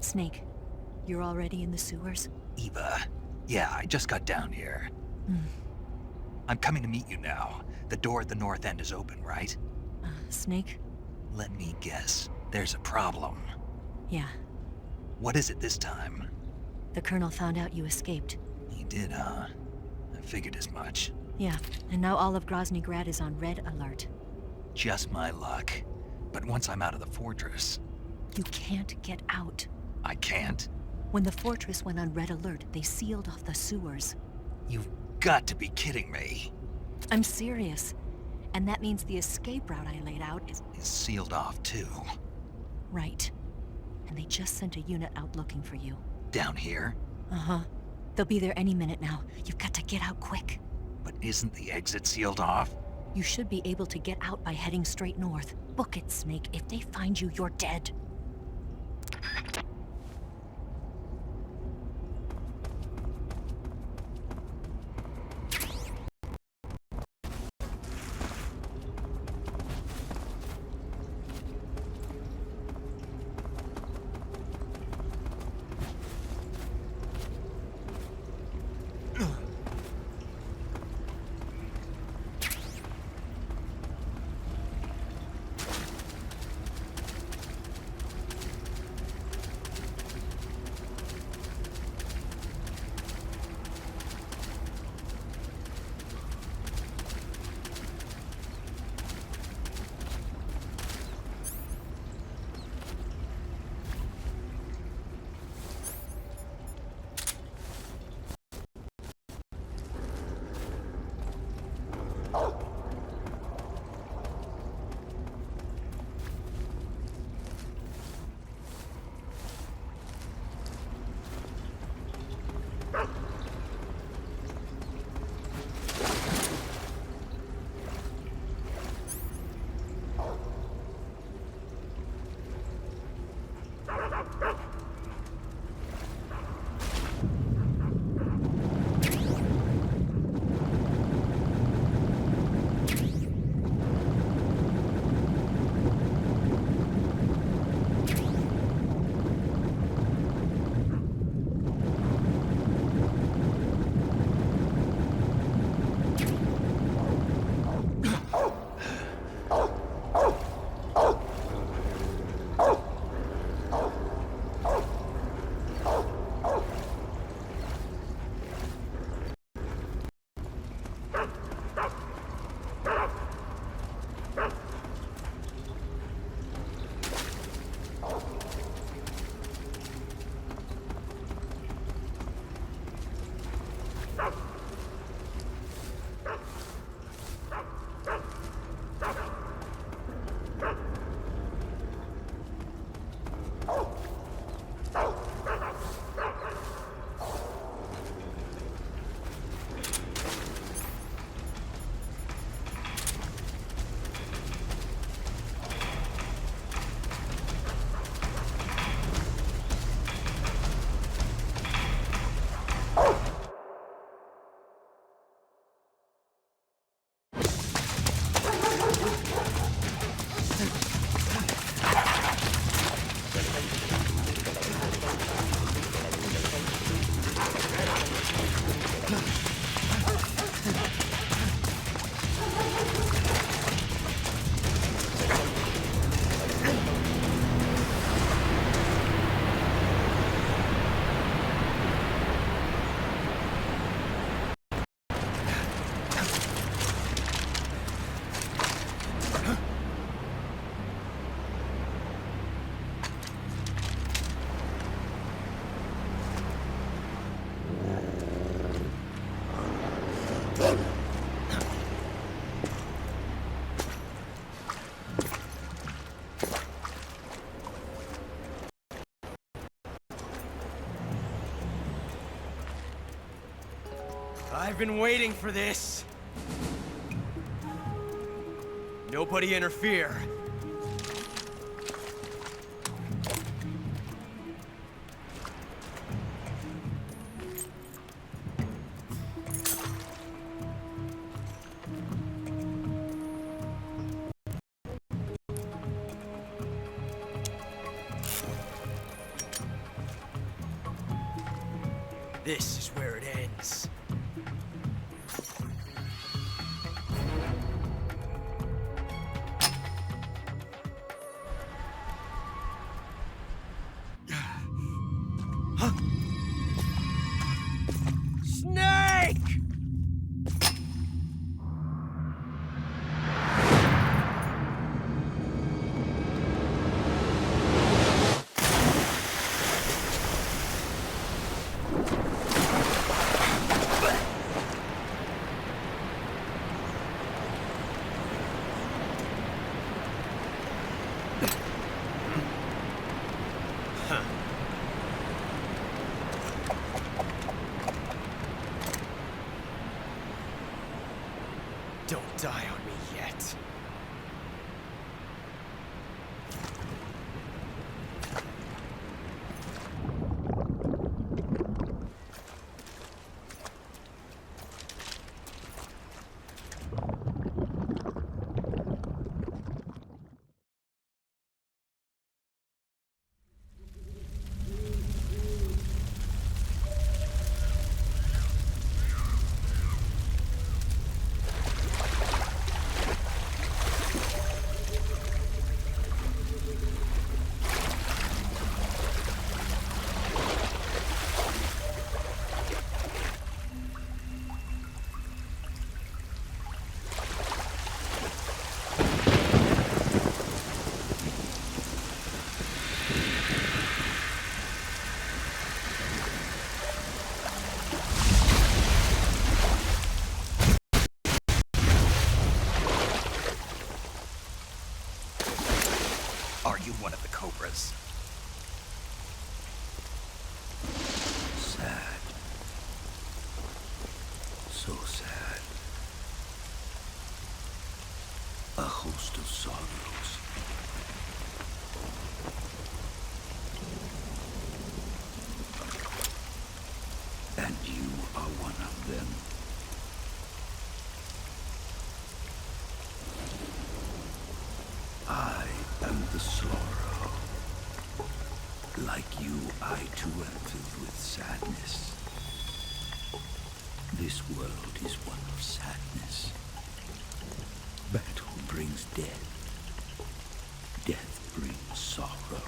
Snake, you're already in the sewers? Eva. Yeah, I just got down here. I'm coming to meet you now. The door at the north end is open, right? Snake? Let me guess. There's a problem. Yeah. What is it this time? The Colonel found out you escaped. He did, huh? I figured as much. Yeah, and now all of Groznygrad is on red alert. Just my luck. But once I'm out of the fortress... You can't get out. I can't? When the fortress went on red alert, they sealed off the sewers. You've got to be kidding me. I'm serious. And that means the escape route I laid out is Sealed off, too. right. And they just sent a unit out looking for you. Down here? Uh-huh. They'll be there any minute now. You've got to get out quick. But isn't the exit sealed off? You should be able to get out by heading straight north. Book it, Snake. If they find you, you're dead. I've been waiting for this. Nobody interfere. This is where it ends. Huh? Snake! Don't die on me yet. Are you one of the Cobras? Sad. So sad. A host of sorrows. And you are one of them. I am the sorrow. Like you, I too am filled with sadness. This world is one of sadness. Battle brings death. Death brings sorrow.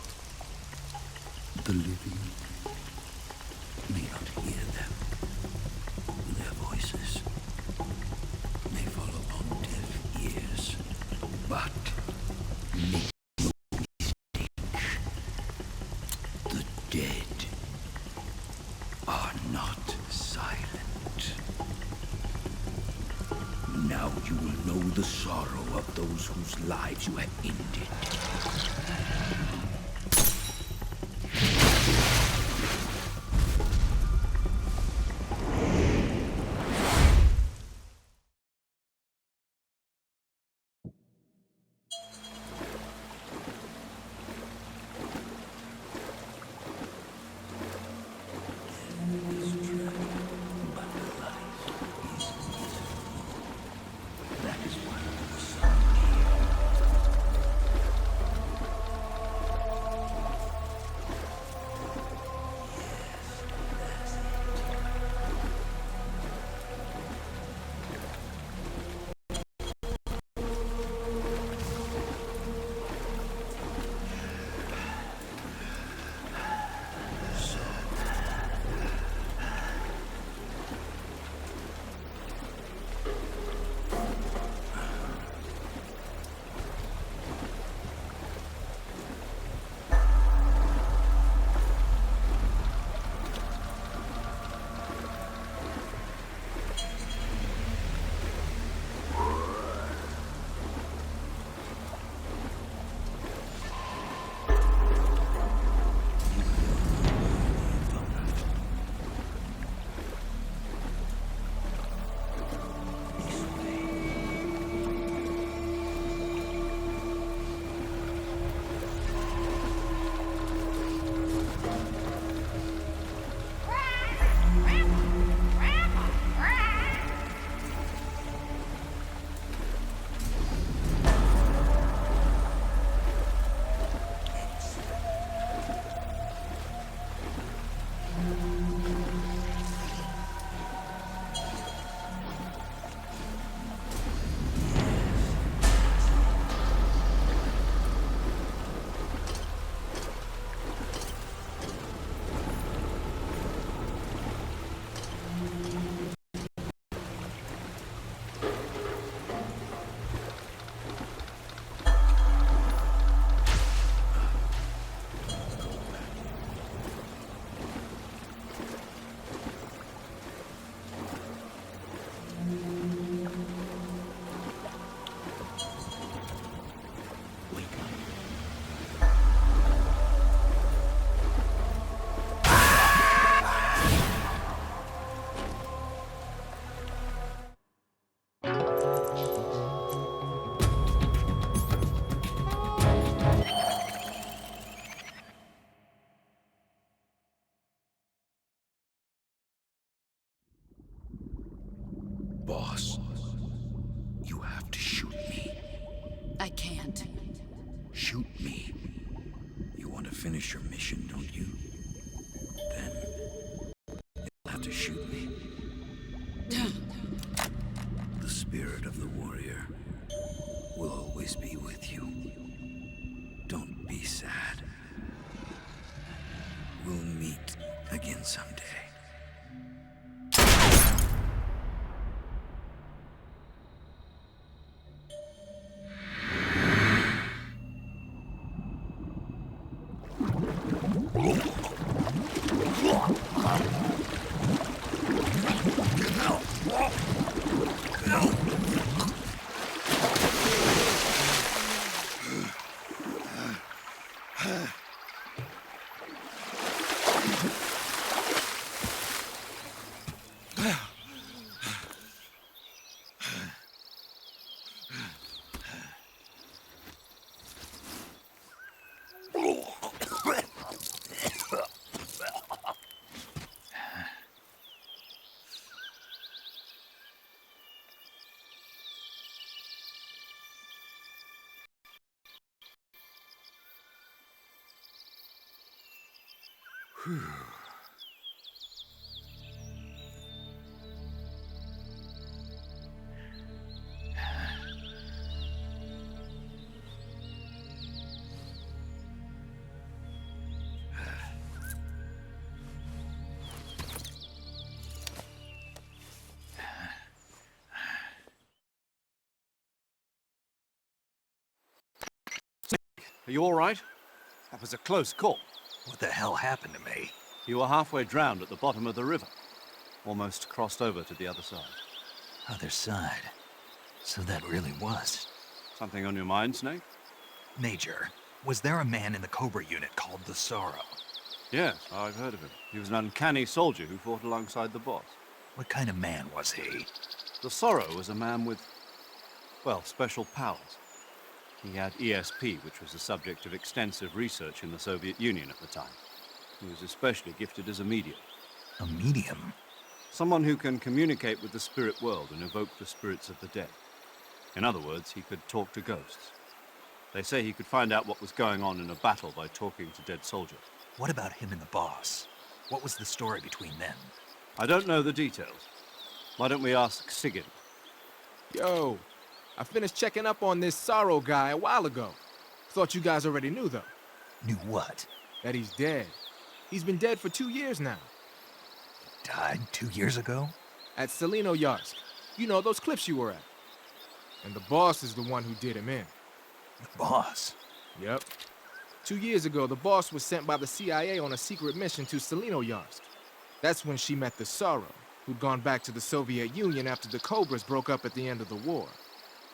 The living may not hear them. Their voices may fall upon deaf ears. But make no mistake, the dead are not silent. Now you will know the sorrow of those whose lives you have ended. accomplish your mission, don't you? Then you'll have to shoot me. The spirit of the warrior will always be with you. Don't be sad. We'll meet again someday. Are you all right? That was a close call. What the hell happened to me? You were halfway drowned at the bottom of the river. Almost crossed over to the other side. Other side. So that really was. Something on your mind, Snake? Major, was there a man in the Cobra unit called the Sorrow? Yes, I've heard of him. He was an uncanny soldier who fought alongside the boss. What kind of man was he? The Sorrow was a man with, well, special powers. He had ESP, which was the subject of extensive research in the Soviet Union at the time. He was especially gifted as a medium. A medium? Someone who can communicate with the spirit world and evoke the spirits of the dead. In other words, he could talk to ghosts. They say he could find out what was going on in a battle by talking to dead soldiers. What about him and the boss? What was the story between them? I don't know the details. Why don't we ask Sigurd? Yo, I finished checking up on this Sorrow guy a while ago. Thought you guys already knew, though. Knew what? That he's dead. He's been dead for 2 years now. Died 2 years ago? At Selino Yarsk. You know, those cliffs you were at. And the boss is the one who did him in. The boss? Yep. 2 years ago, the boss was sent by the CIA on a secret mission to Selino Yarsk. That's when she met the Sorrow, who'd gone back to the Soviet Union after the Cobras broke up at the end of the war.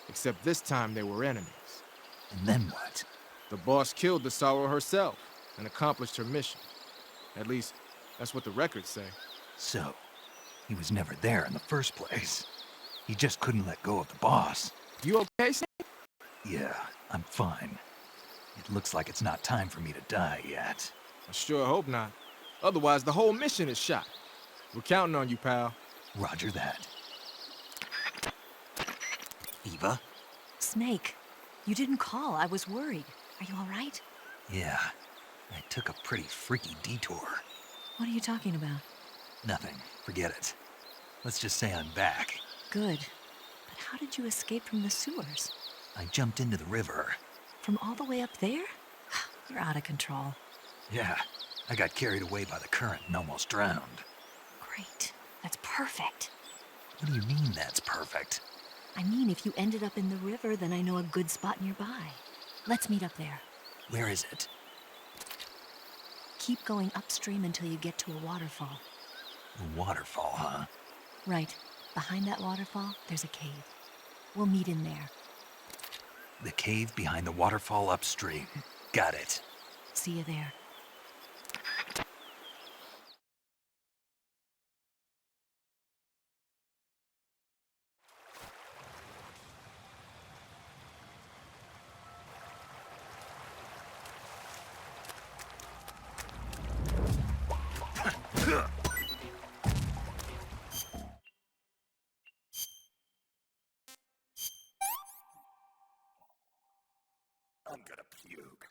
Except this time they were enemies. And then what? The boss killed the Sorrow herself and accomplished her mission. At least, that's what the records say. So, he was never there in the first place. He just couldn't let go of the boss. You okay, Snake? Yeah, I'm fine. It looks like it's not time for me to die yet. I sure hope not. Otherwise, the whole mission is shot. We're counting on you, pal. Roger that. Eva? Snake, you didn't call. I was worried. Are you all right? Yeah, I took a pretty freaky detour. What are you talking about? Nothing. Forget it. Let's just say I'm back. Good. But how did you escape from the sewers? I jumped into the river. From all the way up there? You're out of control. Yeah, I got carried away by the current and almost drowned. Great. That's perfect. What do you mean that's perfect? I mean, if you ended up in the river, then I know a good spot nearby. Let's meet up there. Where is it? Keep going upstream until you get to a waterfall. A waterfall, huh? Right. Behind that waterfall, there's a cave. We'll meet in there. The cave behind the waterfall upstream. Got it. See you there. I'm gonna puke.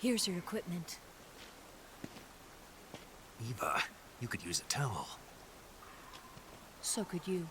Here's your equipment. Eva, you could use a towel. So could you.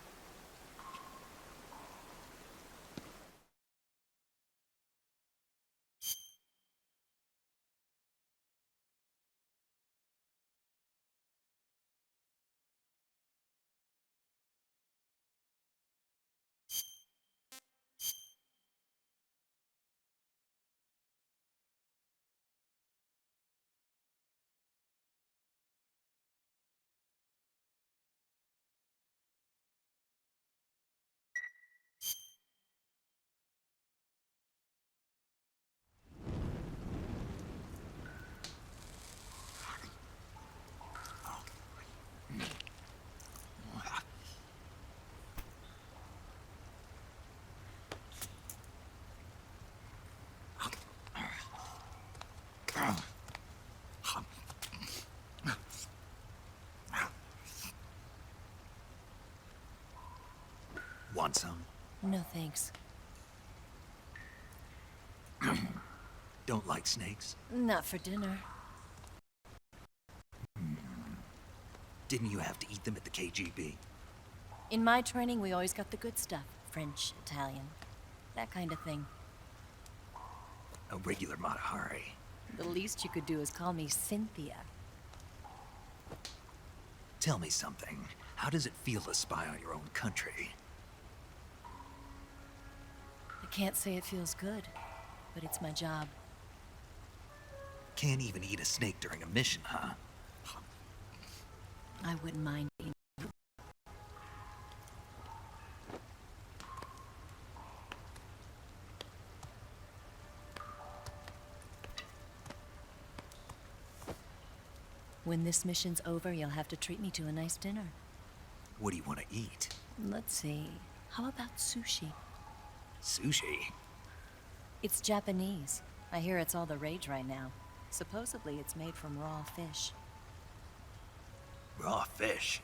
Want some? No thanks. Don't like snakes? Not for dinner. Didn't you have to eat them at the KGB? In my training, we always got the good stuff. French, Italian, that kind of thing. A regular Mata Hari. The least you could do is call me Cynthia. Tell me something. How does it feel to spy on your own country? I can't say it feels good, but it's my job. Can't even eat a snake during a mission, huh? I wouldn't mind eating. When this mission's over, you'll have to treat me to a nice dinner. What do you want to eat? Let's see. How about sushi? Sushi? It's Japanese. I hear it's all the rage right now. Supposedly, it's made from raw fish. Raw fish?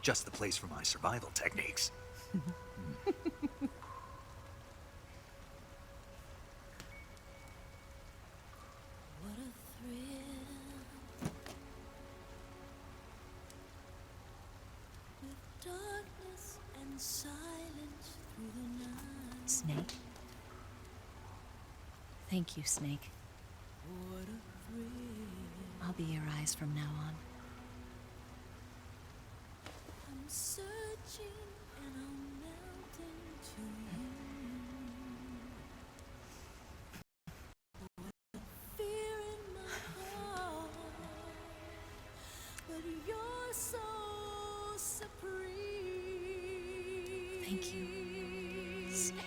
Just the place for my survival techniques. What a thrill. With darkness and silence through the night. Snake? Thank you, Snake. What a thrill. I'll be your eyes from now on. I'm searching and I'm melting to you. Fear in my heart, but you're so supreme. Thank you, Snake.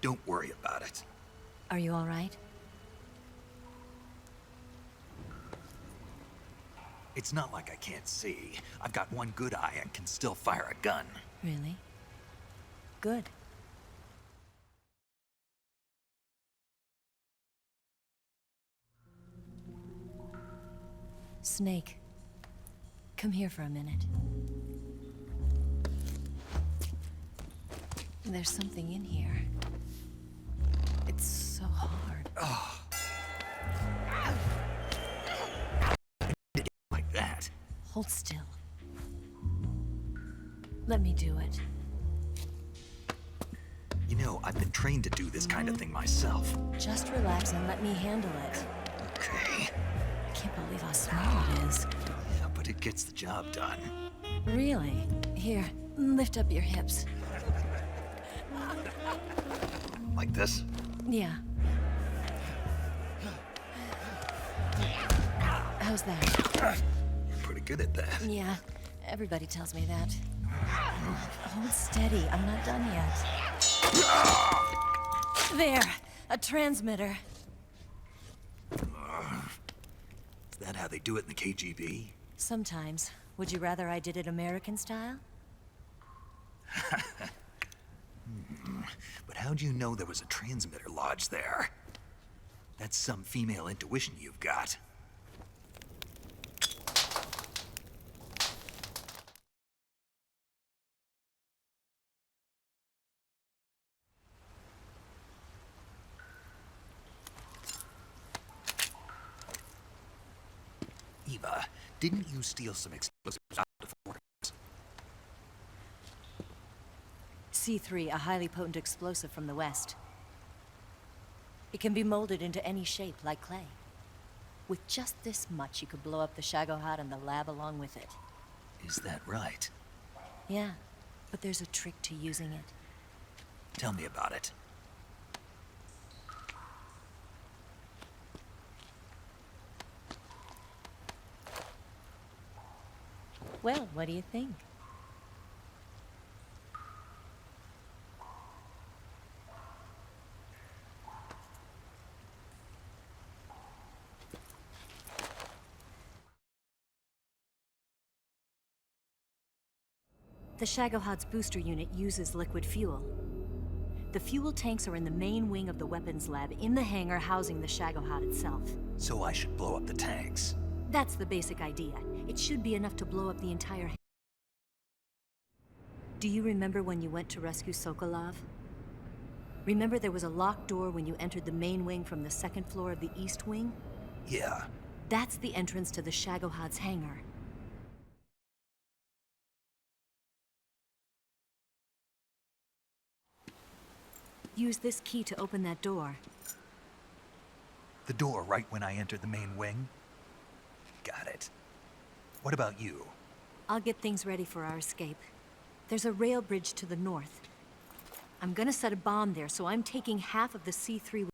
Don't worry about it. Are you all right? It's not like I can't see. I've got one good eye and can still fire a gun. Really? Good. Snake, come here for a minute. There's something in here. It's so hard. Like that. Hold still. Let me do it. You know, I've been trained to do this kind of thing myself. Just relax and let me handle it. Okay. I can't believe how small it is. Yeah, but it gets the job done. Really? Here, lift up your hips. Like this? Yeah. How's that? You're pretty good at that. Yeah, everybody tells me that. Hold steady, I'm not done yet. There, a transmitter. Is that how they do it in the KGB? Sometimes. Would you rather I did it American style? But how'd you know there was a transmitter lodged there? That's some female intuition you've got. Eva, didn't you steal some explosives out of the fortress? C3, a highly potent explosive from the west. It can be molded into any shape, like clay. With just this much, you could blow up the Shagohod and the lab along with it. Is that right? Yeah, but there's a trick to using it. Tell me about it. Well, what do you think? The Shagohod's booster unit uses liquid fuel. The fuel tanks are in the main wing of the weapons lab in the hangar housing the Shagohod itself. So I should blow up the tanks. That's the basic idea. It should be enough to blow up the entire... Do you remember when you went to rescue Sokolov? Remember there was a locked door when you entered the main wing from the second floor of the east wing? Yeah. That's the entrance to the Shagohod's hangar. Use this key to open that door. The door right when I entered the main wing? Got it. What about you? I'll get things ready for our escape. There's a rail bridge to the north. I'm gonna set a bomb there, so I'm taking half of the C3